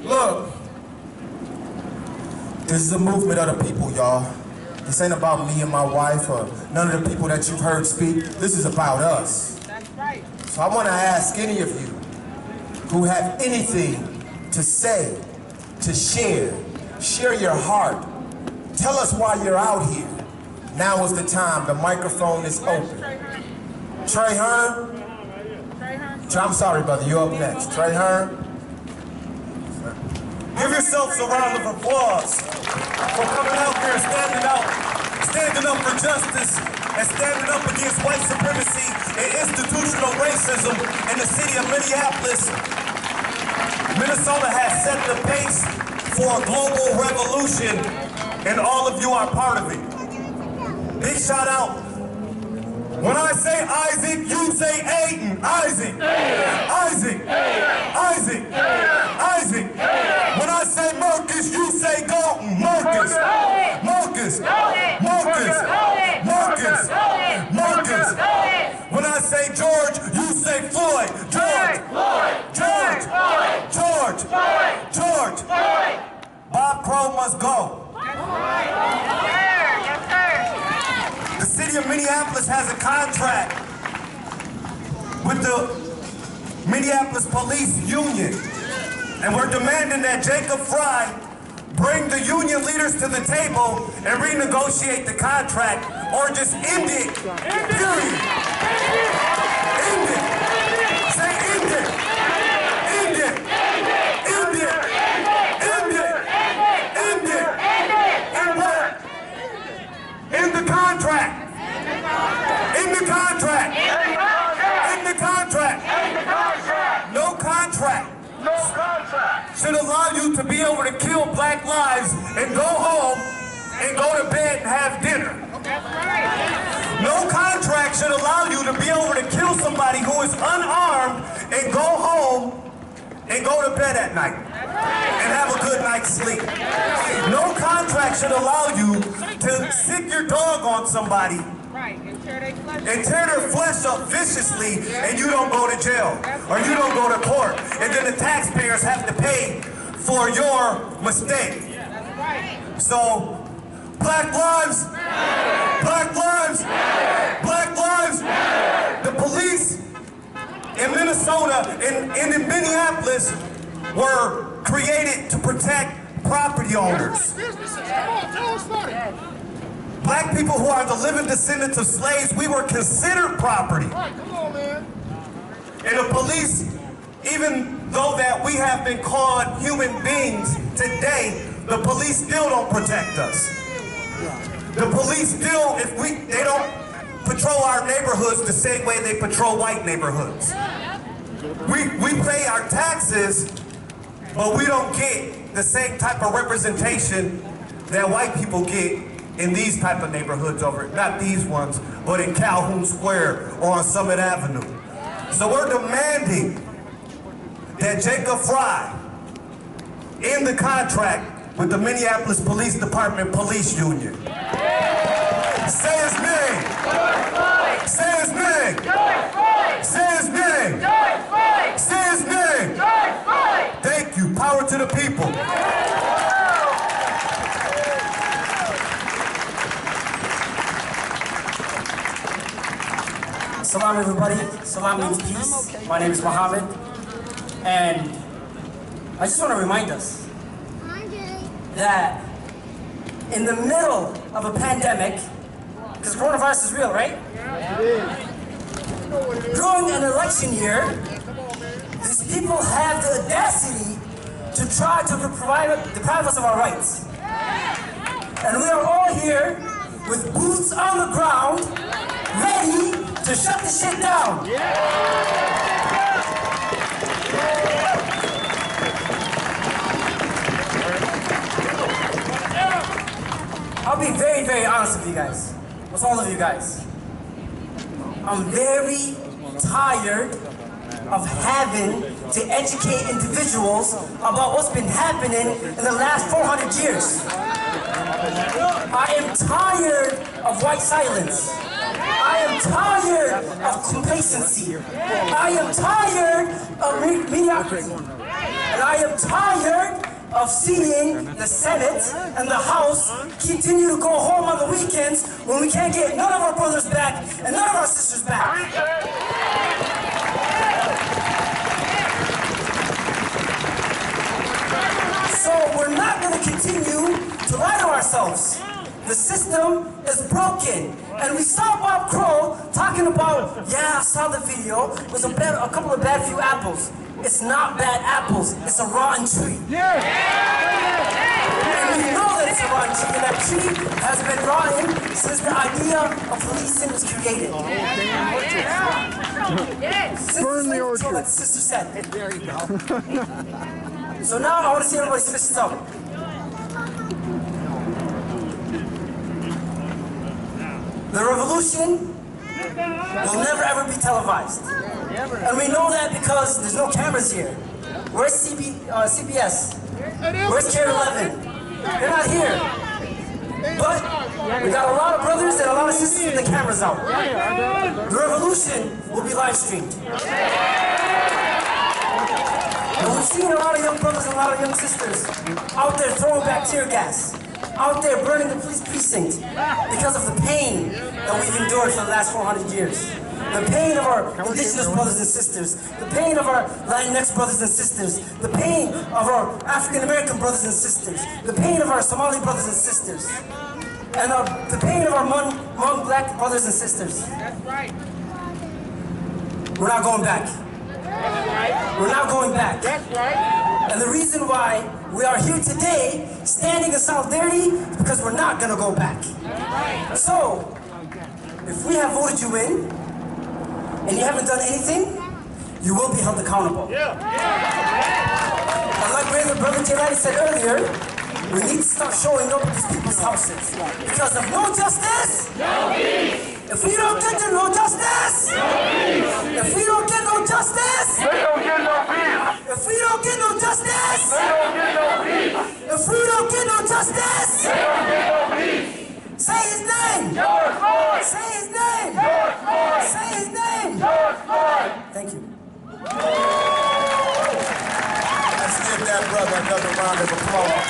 Speaker 4: Look, this is a movement of the people, y'all. This ain't about me and my wife or none of the people that you've heard speak. This is about us.
Speaker 5: That's right.
Speaker 4: So I want to ask any of you who have anything to say, to share your heart. Tell us why you're out here. Now is the time. The microphone is open. Trey Hearn? I'm sorry, brother. You're up next. Trey Hearn? Give yourselves a round of applause for coming out here, standing up for justice, and standing up against white supremacy and institutional racism in the city of Minneapolis. Minnesota has set the pace for a global revolution, and all of you are part of it. Big shout out When I say Isaac, you say Aiden. Isaac. Isaac. Isaac. Isaac. When I say Marcus, you say Galton. Marcus. Marcus. Marcus. Marcus. Marcus. When I say George, you say Floyd. George. George. George. George. Bob Kroll must go. The city of Minneapolis has a contract with the Minneapolis Police Union, and we're demanding that Jacob Fry bring the union leaders to the table and renegotiate the contract, or just end it. Period. End it. Say end it. End it. End it. End it. End it. And what? In the contract. In the contract. In the contract. No contract.
Speaker 3: No contract.
Speaker 4: Should allow you to be able to kill black lives and go home and go to bed and have dinner. No contract should allow you to be able to kill somebody who is unarmed and go home and go to bed at night and have a good night's sleep. No contract should allow you to sick your dog on somebody and tear their flesh up viciously, and you don't go to jail or you don't go to court, and then the taxpayers have to pay for your mistake. So, black lives, black lives, black lives. The police in Minnesota and in Minneapolis were created to protect property owners. Black people who are the living descendants of slaves, we were considered property. And the police, even though that we have been called human beings today, the police still don't protect us. The police still, they don't patrol our neighborhoods the same way they patrol white neighborhoods. We pay our taxes, but we don't get the same type of representation that white people get in these type of neighborhoods over, not these ones, but in Calhoun Square or on Summit Avenue. So we're demanding that Jacob Fry end the contract with the Minneapolis Police Department Police Union. Say his name. Say his name. Say his name. Say his name. Thank you. Power to the people.
Speaker 7: Salam everybody, salam means peace. My name is Mohammed, and I just want to remind us that in the middle of a pandemic, because coronavirus is real, right? During an election year, these people have the audacity to try to deprive us of our rights. And we are all here with boots on the ground, ready to shut the shit down. I'll be very, very honest with you guys, with all of you guys. I'm very tired of having to educate individuals about what's been happening in the last 400 years. I am tired of white silence. I am tired of complacency. I am tired of mediocrity. And I am tired of seeing the Senate and the House continue to go home on the weekends when we can't get none of our brothers back and none of our sisters back. So we're not going to continue to lie to ourselves. The system is broken. And we saw Bob Kroll talking about, yeah, I saw the video, it was a couple of bad few apples. It's not bad apples, it's a rotten tree. Yeah. And we know that it's a rotten tree, and that tree has been rotten since the idea of policing was created.
Speaker 6: Burn the orchard.
Speaker 7: Like the sister said. There you go. So now I want to see everybody switch this up. The revolution will never ever be televised. And we know that because there's no cameras here. Where's CBS? Where's Care 11? They're not here. But we got a lot of brothers and a lot of sisters with the cameras out. The revolution will be live streamed. And we've seen a lot of young brothers and a lot of young sisters out there throwing back tear gas, out there burning the police precinct because of the pain that we've endured for the last 400 years. The pain of our indigenous brothers and sisters, the pain of our Latinx brothers and sisters, the pain of our African American brothers and sisters, the pain of our Somali brothers and sisters, and the pain of our Hmong black brothers and sisters.
Speaker 5: That's right.
Speaker 7: We're not going back. We're not going back.
Speaker 5: That's right.
Speaker 7: And the reason why we are here today, standing in solidarity, is because we're not going to go back. So, if we have voted you in, and you haven't done anything, you will be held accountable. And like Brother J. said earlier, we need to start showing up at these people's houses. Because of no justice,
Speaker 5: No peace.
Speaker 7: if we don't get to no justice,
Speaker 5: No peace.
Speaker 7: if we don't get no justice,
Speaker 3: They don't get no peace.
Speaker 7: if we don't get no justice,
Speaker 3: They don't get no peace.
Speaker 7: if we don't get no justice,
Speaker 3: They don't get no peace.
Speaker 7: say his name.
Speaker 3: George Floyd.
Speaker 7: Say his name.
Speaker 3: George Floyd.
Speaker 7: Say his name.
Speaker 3: George Floyd.
Speaker 7: Thank you.
Speaker 4: Let's give that brother another round of applause.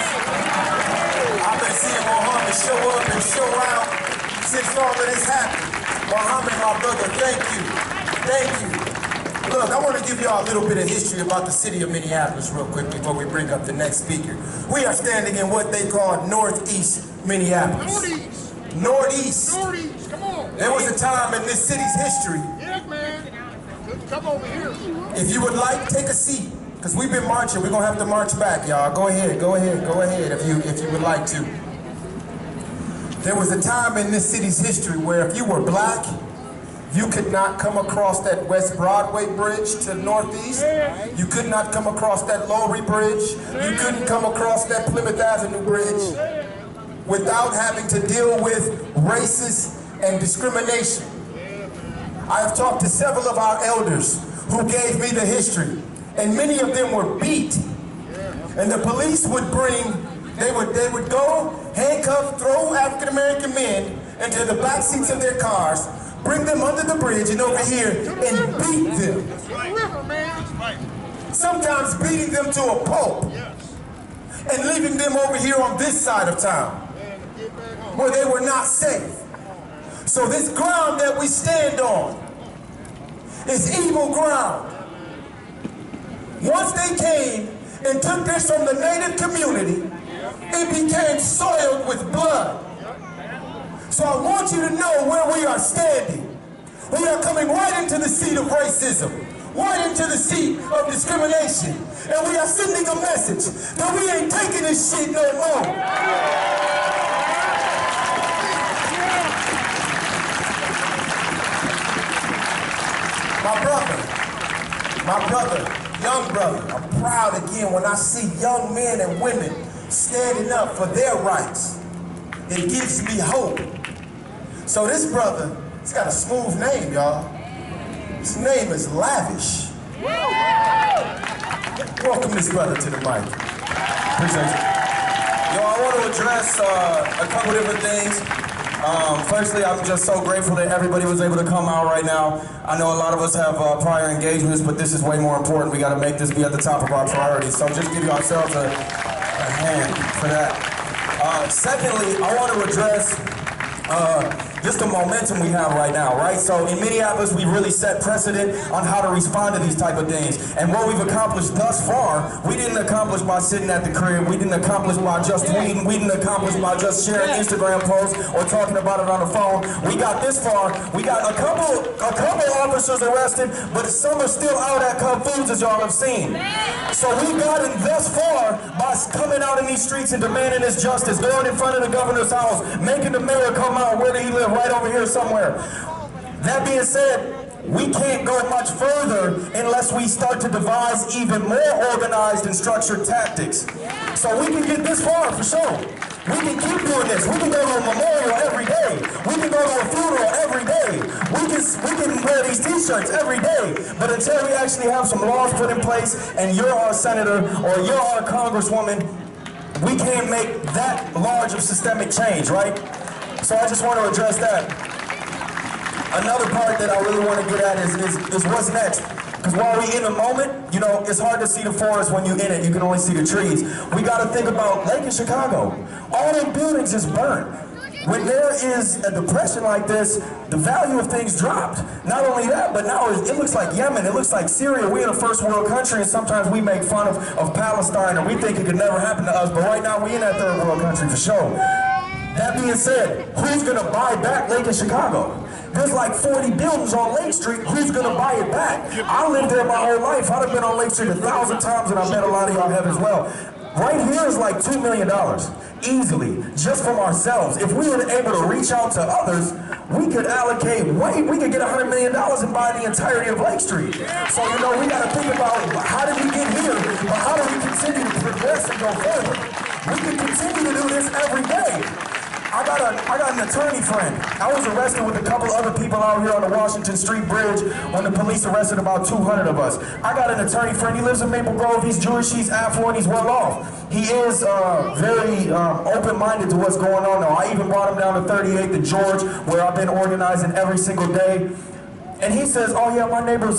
Speaker 4: I've been seeing Muhammad show up and show out since all of this happened. Muhammad, my brother, thank you. Thank you. Look, I want to give y'all a little bit of history about the city of Minneapolis real quick before we bring up the next speaker. We are standing in what they call Northeast Minneapolis.
Speaker 5: Northeast.
Speaker 4: Northeast.
Speaker 5: Northeast. Come on.
Speaker 4: There was a time in this city's history.
Speaker 5: Yes, man. Come over here.
Speaker 4: If you would like, take a seat. Because we've been marching. We're going to have to march back, y'all. Go ahead, go ahead, go ahead if you would like to. There was a time in this city's history where if you were black, you could not come across that West Broadway bridge to the northeast. You could not come across that Lowry Bridge. You couldn't come across that Plymouth Avenue Bridge without having to deal with racism and discrimination. I have talked to several of our elders who gave me the history, and many of them were beat. And the police would they would go, handcuff, throw African American men into the back seats of their cars, bring them under the bridge and over here and beat them.
Speaker 5: River, man.
Speaker 4: Sometimes beating them to a pulp and leaving them over here on this side of town where they were not safe. So this ground that we stand on is evil ground. Once they came and took this from the native community, it became soiled with blood. So I want you to know where we are standing. We are coming right into the seat of racism, right into the seat of discrimination, and we are sending a message that we ain't taking this shit no more. My brother, young brother, I'm proud again when I see young men and women standing up for their rights. It gives me hope. So this brother, he's got a smooth name, y'all. His name is Lavish. Welcome this brother to the mic. Appreciate you.
Speaker 8: Yo, I want to address a couple different things. Firstly, I'm just so grateful that everybody was able to come out right now. I know a lot of us have prior engagements, but this is way more important. We got to make this be at the top of our priorities. So just give ourselves a hand for that. Secondly, I want to address just the momentum we have right now, right? So in Minneapolis, we really set precedent on how to respond to these type of things. And what we've accomplished thus far, we didn't accomplish by sitting at the crib. We didn't accomplish by just tweeting. We didn't accomplish by just sharing Instagram posts or talking about it on the phone. We got this far. We got a couple officers arrested, but some are still out at Cub Foods, as y'all have seen. So we've gotten thus far by coming out in these streets and demanding this justice, going in front of the governor's house, making the mayor come out. Where did he live? Right over here somewhere. That being said, we can't go much further unless we start to devise even more organized and structured tactics. So we can get this far for sure. We can keep doing this. We can go to a memorial every day. We can go to a funeral every day. We can wear these t-shirts every day. But until we actually have some laws put in place and you're our senator or you're our congresswoman, we can't make that large of systemic change, right? So I just want to address that. Another part that I really want to get at is what's next. Because while we in the moment, you know, it's hard to see the forest when you're in it. You can only see the trees. We got to think about Lake in Chicago. All them buildings is burnt. When there is a depression like this, the value of things dropped. Not only that, but now it looks like Yemen, it looks like Syria. We're in a first world country, and sometimes we make fun of Palestine, and we think it could never happen to us, but right now we in that third world country for sure. That being said, who's gonna buy back Lake in Chicago? There's like 40 buildings on Lake Street. Who's gonna buy it back? I lived there my whole life. I've been on Lake Street 1,000 times, and I bet a lot of y'all have as well. Right here is like $2 million, easily, just from ourselves. If we were able to reach out to others, we could allocate we could get $100 million and buy the entirety of Lake Street. So, you know, we gotta think about how did we get here, but how do we continue to progress and go further? We can continue to do this every day. I got an attorney friend. I was arrested with a couple other people out here on the Washington Street Bridge when the police arrested about 200 of us. I got an attorney friend. He lives in Maple Grove. He's Jewish. He's affluent. He's well off. He is very open-minded to what's going on now. I even brought him down to 38th and George, where I've been organizing every single day. And he says, oh yeah, my neighbors,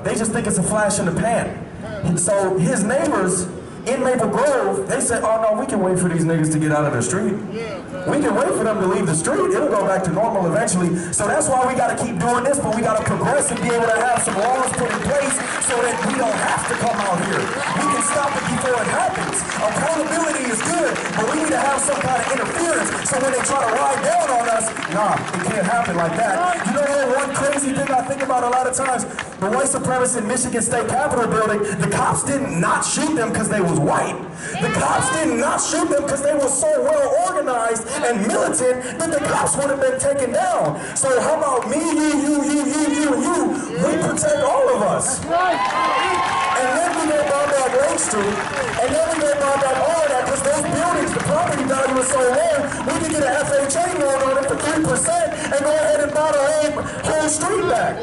Speaker 8: they just think it's a flash in the pan. And so his neighbors in Maple Grove, they said, oh no, we can wait for these niggas to get out of the street. We can wait for them to leave the street. It'll go back to normal eventually. So that's why we got to keep doing this, but we got to progress and be able to have some laws put in place so that we don't have to come out here. We can stop it before it happens. Accountability is good, but we need to have some kind of interference so when they try to ride down on us, nah, it can't happen like that. You know what, one crazy thing I think about a lot of times, the white supremacists in Michigan State Capitol building, the cops didn't not shoot them because they was white. The cops did not shoot them because they were so well organized and militant that the cops would have been taken down. So how about me, you, and you? We protect all of us. And then we go buy back Lake Street, and then we go buy back all of that because those buildings, the property value is so low, we can get an FHA loan on it for 3% and go ahead and buy the whole street back.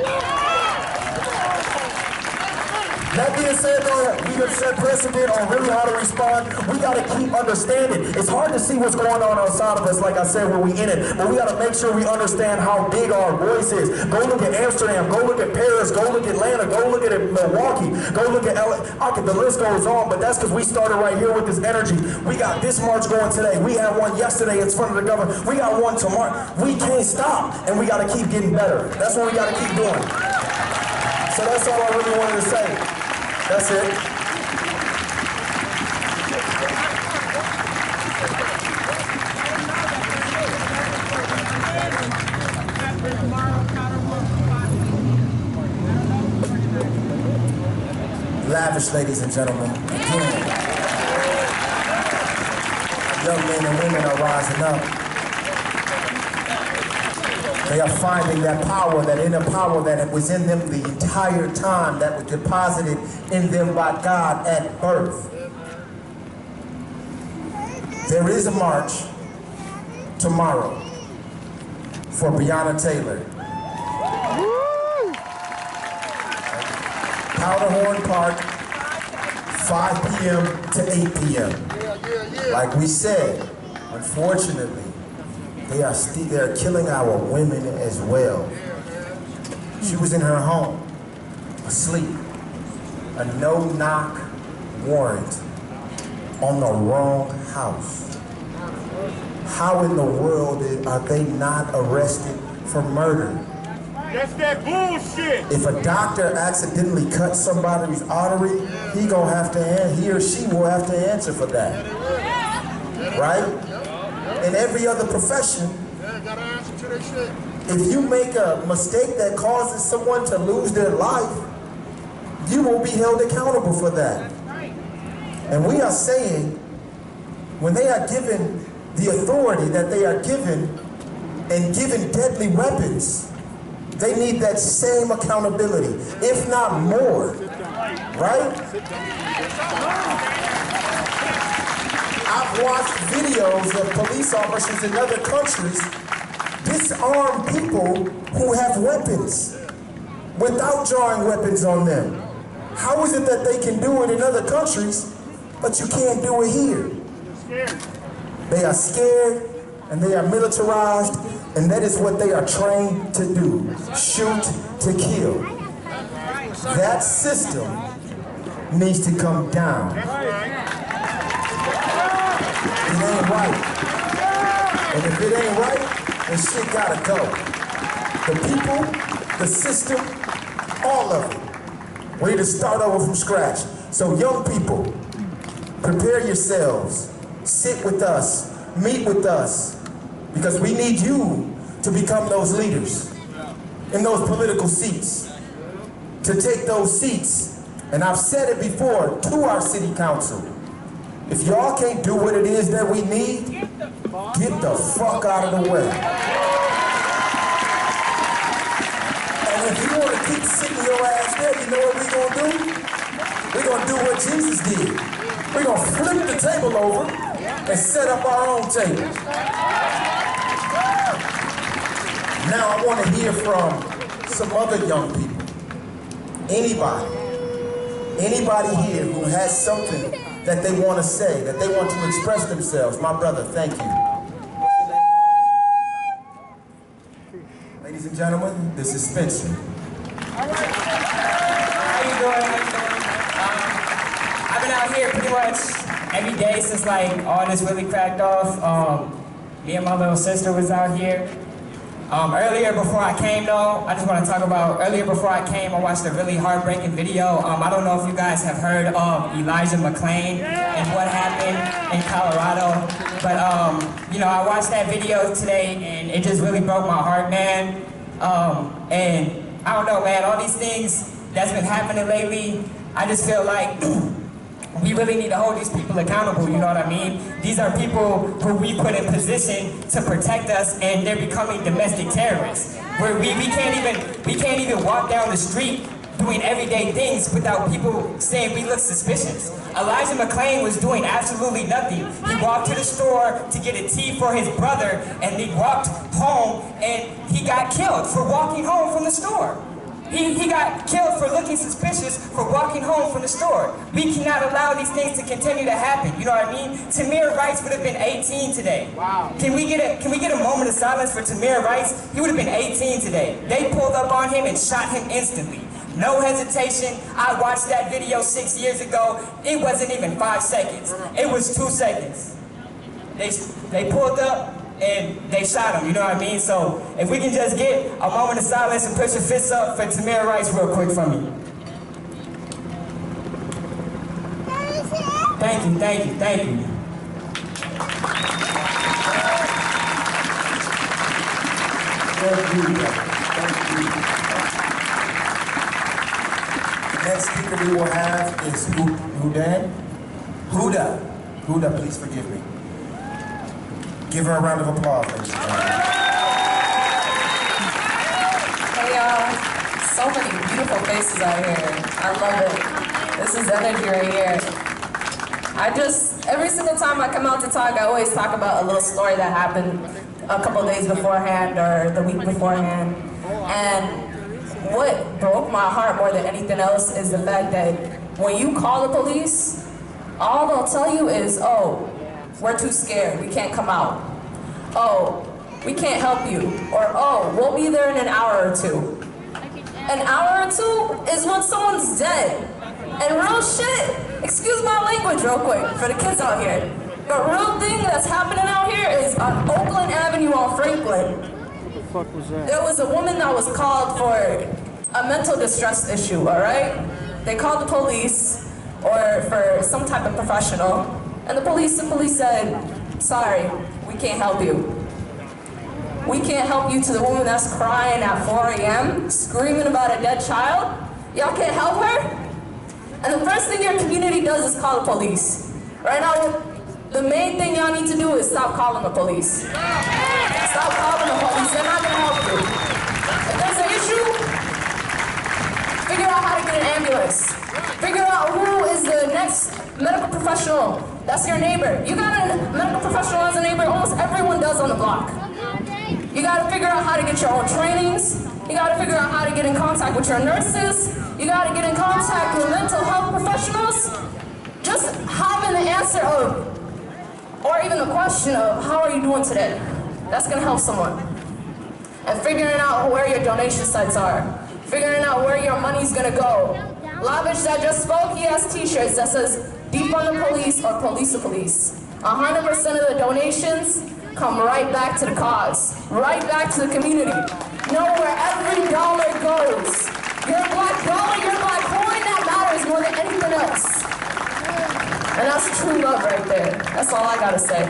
Speaker 8: That being said, though, we have set precedent on really how to respond. We got to keep understanding. It's hard to see what's going on outside of us, like I said, when we in it. But we got to make sure we understand how big our voice is. Go look at Amsterdam. Go look at Paris. Go look at Atlanta. Go look at Milwaukee. Go look at LA. The list goes on, but that's because we started right here with this energy. We got this march going today. We had one yesterday in front of the governor. We got one tomorrow. We can't stop, and we got to keep getting better. That's what we got to keep doing. So that's all I really wanted to say. That's it. Lavish, ladies and gentlemen. Again, young men and women are rising up. They are finding that power, that inner power that was in them the entire time, that was deposited in them by God at birth. There is a march tomorrow for Breonna Taylor. Powderhorn Park, 5 p.m. to 8 p.m. Like we said, unfortunately, they're killing our women as well. She was in her home, asleep. A no-knock warrant on the wrong house. How in the world are they not arrested for murder?
Speaker 3: That's that bullshit!
Speaker 8: If a doctor accidentally cuts somebody's artery, he or she will have to answer for that. Right? In every other profession, if you make a mistake that causes someone to lose their life, you will be held accountable for that. And we are saying, when they are given the authority that they are given and given deadly weapons, they need that same accountability, if not more, right? I've watched videos of police officers in other countries disarm people who have weapons. without drawing weapons on them. How is it that they can do it in other countries, but you can't do it here? They are scared and they are militarized, and that is what they are trained to do. Shoot to kill. That system needs to come down. It ain't right. And if it ain't right, then shit gotta go. The people, the system, all of it. We need to start over from scratch. So young people, prepare yourselves. Sit with us. Meet with us. Because we need you to become those leaders in those political seats. To take those seats. And I've said it before to our city council. If y'all can't do what it is that we need, get the fuck out of the way. And if you want to keep sitting your ass there, you know what we're going to do? We're going to do what Jesus did. We're going to flip the table over and set up our own table. Now I want to hear from some other young people. Anybody here who has something that they want to say, that they want to express themselves. My brother, thank you. Ladies and gentlemen, this is Spencer.
Speaker 9: How you doing? I've been out here pretty much every day since like all this really cracked off. Me and my little sister was out here. Earlier before I came though, I just want to talk about, earlier before I came, I watched a really heartbreaking video. I don't know if you guys have heard of Elijah McClain and what happened in Colorado, but you know, I watched that video today and it just really broke my heart, man. And I don't know, man, all these things that's been happening lately, I just feel like we really need to hold these people accountable, you know what I mean? These are people who we put in position to protect us, and they're becoming domestic terrorists. Where we can't even walk down the street doing everyday things without people saying we look suspicious. Elijah McClain was doing absolutely nothing. He walked to the store to get a tea for his brother, and he walked home and he got killed for walking home from the store. He got killed for looking suspicious for walking home from the store. We cannot allow these things to continue to happen. You know what I mean? Tamir Rice would have been 18 today. Wow. Can we get a moment of silence for Tamir Rice? He would have been 18 today. They pulled up on him and shot him instantly. No hesitation. I watched that video 6 years ago. It wasn't even 5 seconds. It was 2 seconds. They pulled up and they shot him, you know what I mean? So if we can just get a moment of silence and put your fists up for Tamir Rice real quick for me. Thank you, thank you, thank you.
Speaker 8: The next speaker we will have is Huda, please forgive me. Give her a round of applause, ladies and gentlemen.
Speaker 10: Hey y'all, so many beautiful faces out here. I love it. This is energy right here. Every single time I come out to talk, I always talk about a little story that happened a couple days beforehand or the week beforehand. And what broke my heart more than anything else is the fact that when you call the police, all they'll tell you is, oh, we're too scared, we can't come out. Oh, we can't help you. Or, oh, we'll be there in an hour or two. An hour or two is when someone's dead. And real shit, excuse my language real quick for the kids out here. The real thing that's happening out here is on Oakland Avenue on Franklin.
Speaker 6: What the fuck was that?
Speaker 10: There was a woman that was called for a mental distress issue, all right? They called the police or for some type of professional, and the police simply said, sorry, we can't help you. We can't help you to the woman that's crying at 4 a.m., screaming about a dead child. Y'all can't help her? And the first thing your community does is call the police. Right now, the main thing y'all need to do is stop calling the police. Stop calling the police, they're not gonna help you. If there's an issue, figure out how to get an ambulance. Figure out who is the next medical professional. That's your neighbor. You got a medical professional as a neighbor, almost everyone does on the block. You gotta figure out how to get your own trainings. You gotta figure out how to get in contact with your nurses. You gotta get in contact with mental health professionals. Just having the answer of, or even the question of, how are you doing today? That's gonna help someone. And figuring out where your donation sites are. Figuring out where your money's gonna go. Lavish that just spoke, he has t-shirts that says, defund the police or police the police. 100% of the donations come right back to the cause, right back to the community. Know where every dollar goes. Your black dollar, your black coin, that matters more than anything else. And that's true love right there. That's all I gotta say.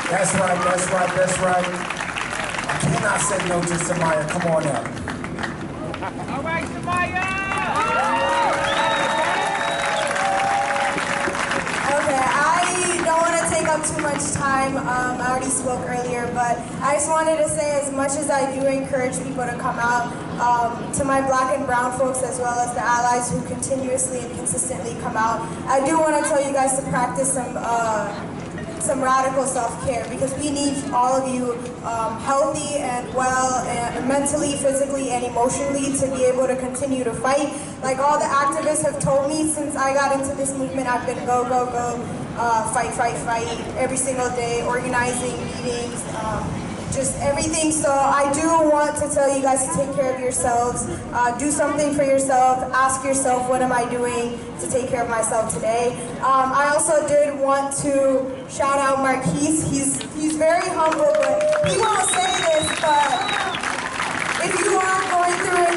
Speaker 11: That's right, that's right, that's right. I cannot say no to Samaya. Come on up.
Speaker 5: All right, Samaya!
Speaker 1: Okay, I don't want to take up too much time. I already spoke earlier, but I just wanted to say, as much as I do encourage people to come out, to my black and brown folks as well as the allies who continuously and consistently come out, I do want to tell you guys to practice some radical self-care, because we need all of you healthy and well, and mentally, physically, and emotionally to be able to continue to fight. Like all the activists have told me since I got into this movement, I've been go, go, go, fight, fight, fight every single day, organizing meetings, just everything. So I do want to tell you guys to take care of yourselves, do something for yourself, ask yourself, what am I doing to take care of myself today? I also did want to shout out Marquise. He's very humble, but he won't say this, but if you are going through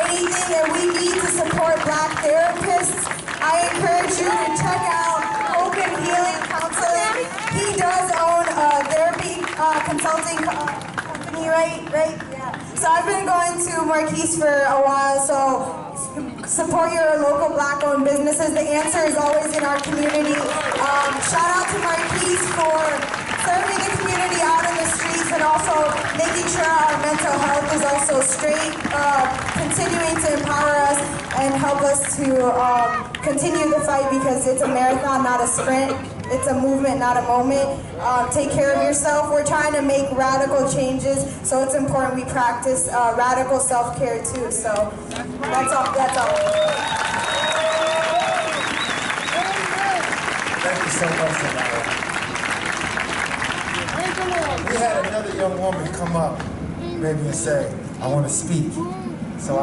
Speaker 1: anything and we need to support black therapists, I encourage you to check out Open Healing Counseling. He does own a therapy consulting company, right? Yeah. So I've been going to Marquise for a while, so support your local black-owned businesses. The answer is always in our community. Shout out to Marquise for serving the community out in the streets and also making sure our mental health is also straight, continuing to empower us and help us to continue the fight, because it's a marathon, not a sprint. It's a movement, not a moment. Take care of yourself. We're trying to make radical changes, so it's important we practice radical self-care too. So that's all. That's all.
Speaker 11: Thank you so much, Samaya. We had another young woman come up, maybe, and say, I want to speak. So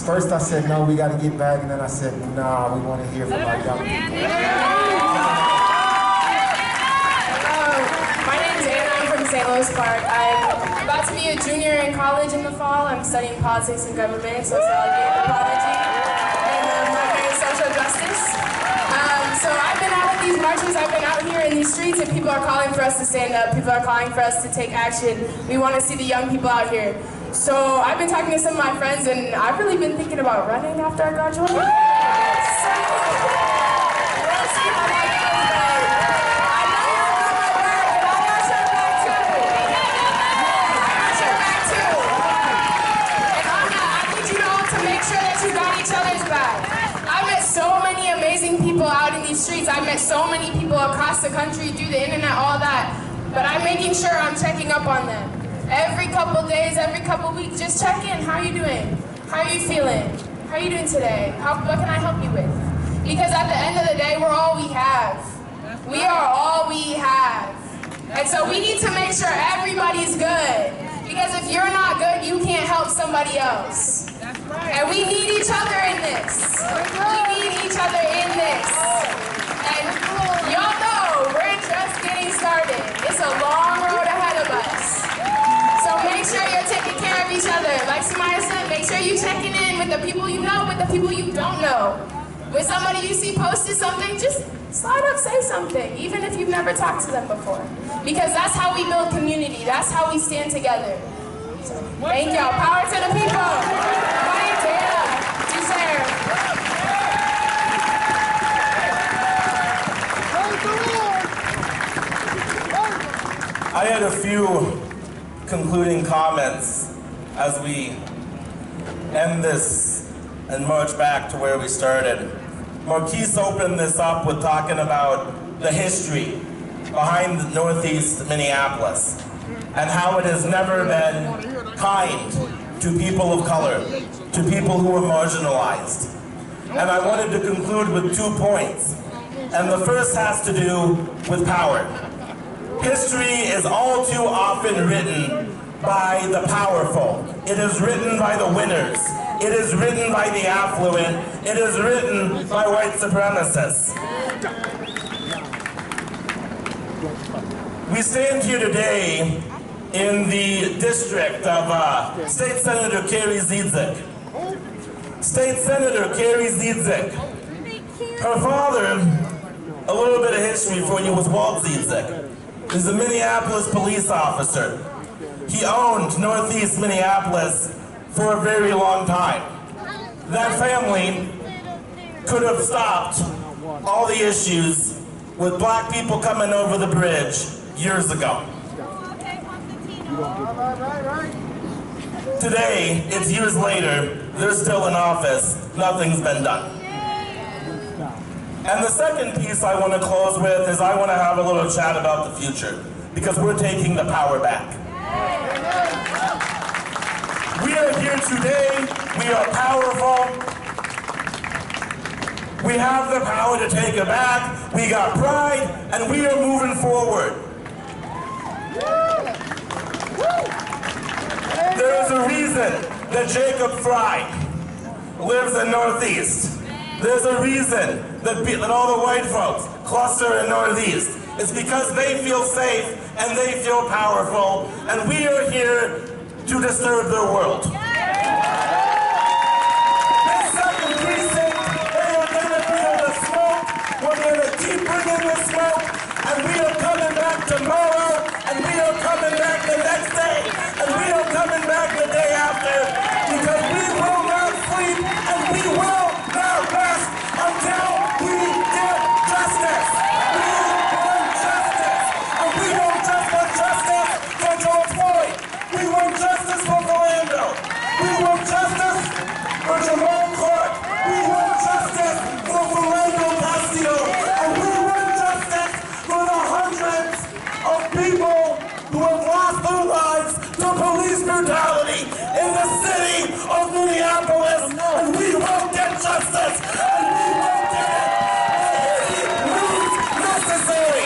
Speaker 11: first I said, no, we got to get back, and then I said, nah, we want to hear from our young people.
Speaker 12: St. Louis Park. I'm about to be a junior in college in the fall. I'm studying politics and government, sociology, anthropology, and minor in social justice. So I've been out at these marches, I've been out here in these streets, and people are calling for us to stand up. People are calling for us to take action. We want to see the young people out here. So I've been talking to some of my friends, and I've really been thinking about running after I graduate. So, we'll see how that goes, but I know you have my back, and I got your back too. And on that, I need you all to make sure that you got each other's back. I met so many amazing people out in these streets. I met so many people across the country, through the internet, all that. But I'm making sure I'm checking up on them. Every couple days, every couple weeks, just check in. How are you doing? How are you feeling? How are you doing today? What can I help you with? Because at the end of the day, we're all we have. We are all we have. And so we need to make sure everybody's good. Because if you're not good, you can't help somebody else. And we need each other in this. We need each other in this. And y'all know, we're just getting started. It's a long road ahead of us. So make sure you're taking care of each other. Like Samaya said, make sure you're checking in with the people you know, with the people you don't know. With somebody you see posted something, just slide up, say something, even if you've never talked to them before. Because that's how we build community. That's how we stand together. So, thank y'all. Power to the people.
Speaker 8: I had a few concluding comments as we end this and march back to where we started. Marquise opened this up with talking about the history
Speaker 13: behind Northeast Minneapolis, and how it has never been kind to people of color, to people who are marginalized. And I wanted to conclude with 2 points. And the first has to do with power. History is all too often written by the powerful. It is written by the winners. It is written by the affluent. It is written by white supremacists. We stand here today in the district of State Senator Carrie Ziedzik. State Senator Carrie Ziedzik. Her father, a little bit of history for you, was Walt Ziedzik. He's a Minneapolis police officer. He owned Northeast Minneapolis for a very long time. That family could have stopped all the issues with black people coming over the bridge years ago. Today, it's years later, they're still in office, nothing's been done. And the second piece I want to close with is I want to have a little chat about the future, because we're taking the power back. We are here today, we are powerful, we have the power to take it back, we got pride, and we are moving forward. There is a reason that Jacob Fry lives in Northeast. There's a reason that all the white folks cluster in Northeast. It's because they feel safe and they feel powerful, and we are here to disturb their world. This second precinct, they are going to feel the smoke. We're going to keep bringing the smoke, and we are coming back tomorrow, and we are coming back the next day, and we are coming back the day after, because we will not sleep, and we will not rest until we get justice. We want justice, and we don't just want justice for George Floyd. We want justice for Philando. We want justice for Jamal Clark. We want justice for Philando Castillo. And we want justice for the hundreds of people who have lost their lives to police brutality in the city of Minneapolis. And we will get justice. And we will get it at any means necessary.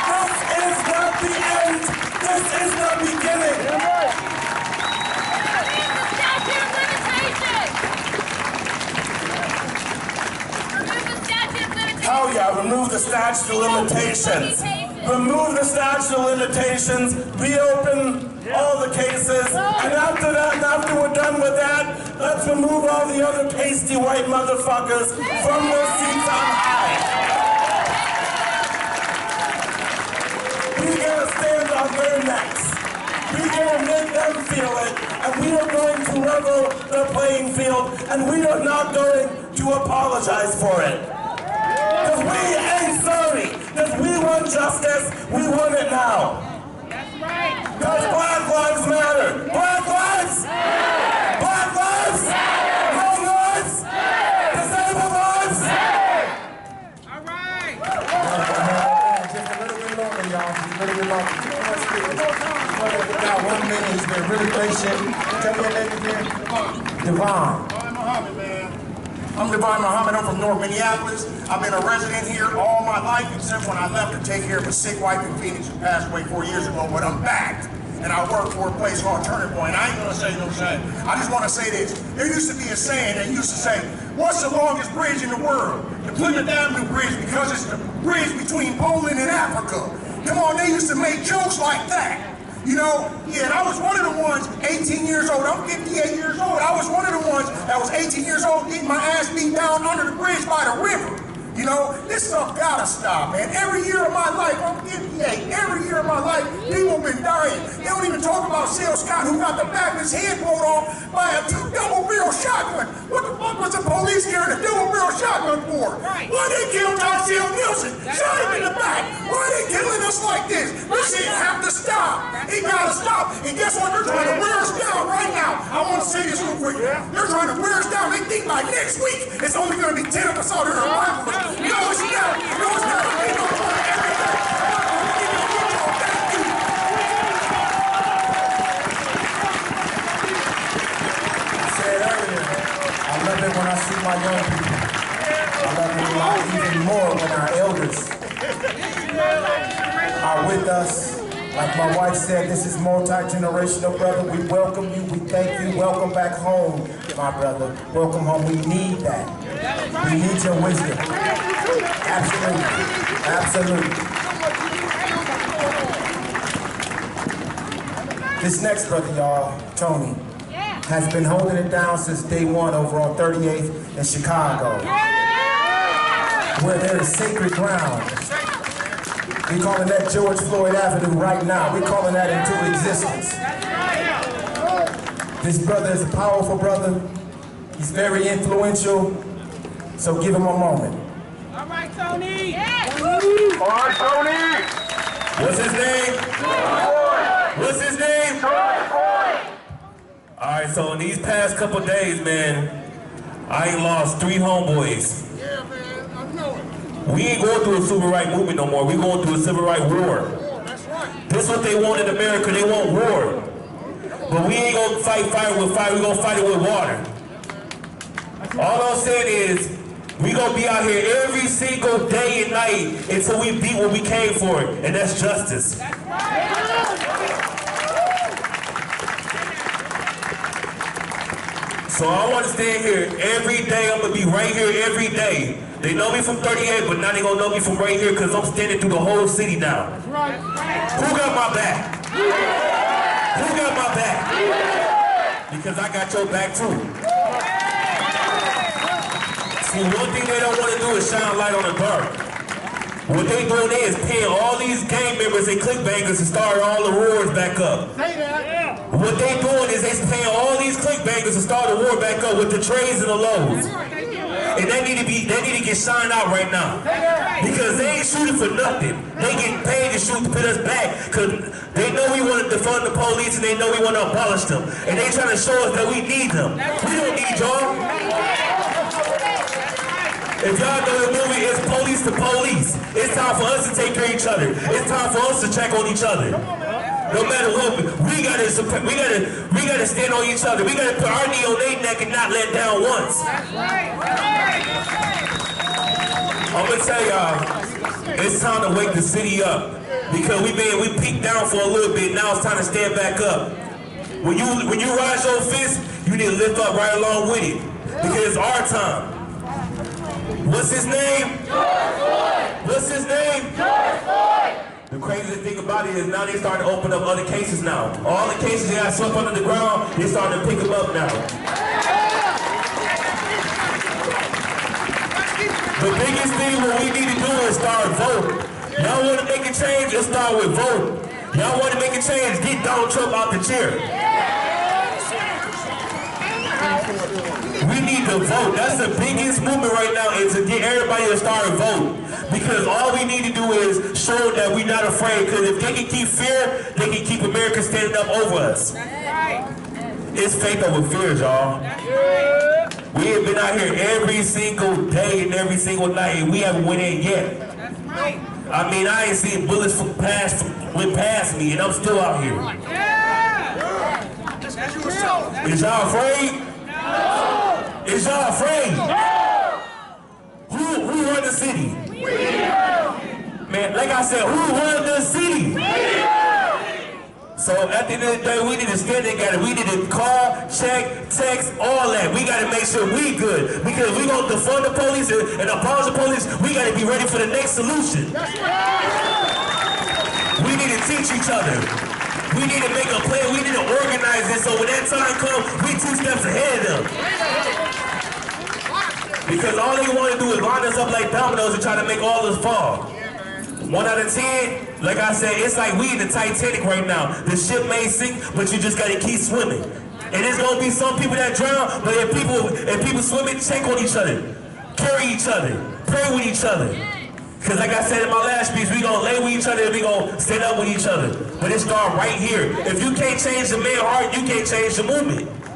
Speaker 13: This is not the end. This is the beginning. Oh yeah, remove the statute of limitations. Remove the statute of limitations, reopen all the cases, and after that, and after we're done with that, let's remove all the other pasty white motherfuckers from their seats on high. We're gonna stand on their necks. We're gonna make them feel it, and we are going to level the playing field, and we are not going to apologize for it. Because we ain't sorry. Because we want justice. We want it now. That's right. Because Black Lives Matter. Black Lives. Black Lives. White lives. Disabled lives.
Speaker 3: All right.
Speaker 11: Just a little bit longer, y'all. Just a little bit longer. We got 1 minute. He's been really patient. Tell me your name again. Devon.
Speaker 14: I'm Devon Muhammad. I'm from North Minneapolis. I've been a resident here all my life, except when I left to take care of a sick wife in Phoenix who passed away 4 years ago, but I'm back. And I work for a place called Turning Point. I ain't gonna say no shit. I just wanna say this. There used to be a saying that used to say, what's the longest bridge in the world? The Plymouth Avenue Bridge, because it's the bridge between Poland and Africa. Come on, they used to make jokes like that. You know, yeah, and I was one of the ones, 18 years old, I'm 58 years old, I was one of the ones that was 18 years old getting my ass beat down under the bridge by the river. You know, this stuff gotta stop, man. Every year of my life, I'm 58, every year of my life, people been dying. They don't even talk about Sale Scott, who got the back of his head blown off by a double-barrel shotgun. What the fuck was the police carrying a double-barrel shotgun for? Why they kill Darcel Nielsen? Shot him in the back. Why are they killing us like this? This shit have to stop. It gotta stop. And guess what? They're trying to wear us down right now. I want to say this real quick. They're trying to wear us down. They think by next week it's only going to be 10 of us out here. No, it's not. No, it's not. Ain't no fun every day.
Speaker 11: I said earlier, I love it when I see my young people. I love it a lot even more when our elders are with us. Like my wife said, this is multi-generational, brother. We welcome you, we thank you. Welcome back home, my brother. Welcome home. We need that. We need your wisdom. Absolutely. Absolutely. This next brother, y'all, Tony, has been holding it down since day one over on 38th in Chicago, where there is sacred ground. We're calling that George Floyd Avenue right now. We're calling that into existence. This brother is a powerful brother. He's very influential. So give him a moment.
Speaker 3: All right, Tony. All right, Tony.
Speaker 15: What's his name? What's his name? All right, so in these past couple days, man, I ain't lost 3 homeboys.
Speaker 14: Yeah, man, I know it.
Speaker 15: We ain't going through a civil rights movement no more. We going through a civil rights war.
Speaker 14: That's right.
Speaker 15: This is what they want in America. They want war. But we ain't gonna fight fire with fire. We gonna fight it with water. All I'm saying is, we gonna be out here every single day and night until we beat what we came for, and that's justice. So I want to stand here every day. I'm gonna be right here every day. They know me from 38, but now they gonna know me from right here because I'm standing through the whole city now. Who got my back? Who got my back? Because I got your back too. See, one thing they don't want to do is shine light on the dark. What they doing is paying all these gang members and clickbangers to start all the wars back up. What they doing is they paying all these clickbangers to start the war back up with the trades and the lows. And they need to get shined out right now. Because they ain't shooting for nothing. They get paid to shoot to put us back. Because they know we want to defund the police and they know we want to abolish them. And they trying to show us that we need them. We don't need y'all. If y'all know the movie, it's police to police. It's time for us to take care of each other. It's time for us to check on each other. No matter what, we gotta stand on each other. We gotta put our knee on their neck and not let down once. I'm gonna tell y'all, it's time to wake the city up because we peaked down for a little bit. Now it's time to stand back up. When you rise your fist, you need to lift up right along with it because it's our time. What's his name? George Floyd. What's his name? George Floyd. The craziest thing about it is now they starting to open up other cases now. All the cases they got swept under the ground, they starting to pick them up now. The biggest thing what we need to do is start voting. Y'all want to make a change? Let's start with voting. Y'all want to make a change? Get Donald Trump out the chair. We need to vote. That's the biggest movement right now is to get everybody to start voting. Because all we need to do is show that we're not afraid. Because if they can keep fear, they can keep America standing up over us. It's faith over fear, y'all. We have been out here every single day and every single night, and we haven't went in yet. I mean, I ain't seen bullets went past me, and I'm still out here. Is y'all afraid? No. Is y'all afraid? No. Who run the city? We do. Man, like I said, who run the city? We do. So at the end of the day, we need to stand together. We need to call, check, text, all that. We got to make sure we good. Because we going to defund the police and abolish the police, we got to be ready for the next solution. We need to teach each other. We need to make a plan. We need to organize this so when that time comes, we 2 steps ahead of them. Because all they want to do is line us up like dominoes and try to make all us fall. 1 out of 10, like I said, it's like we in the Titanic right now. The ship may sink, but you just got to keep swimming. And there's going to be some people that drown, but if people swimming, check on each other, carry each other, pray with each other. Because like I said in my last speech, we going to lay with each other and we going to stand up with each other. But it starts right here. If you can't change the man's heart, you can't change the movement.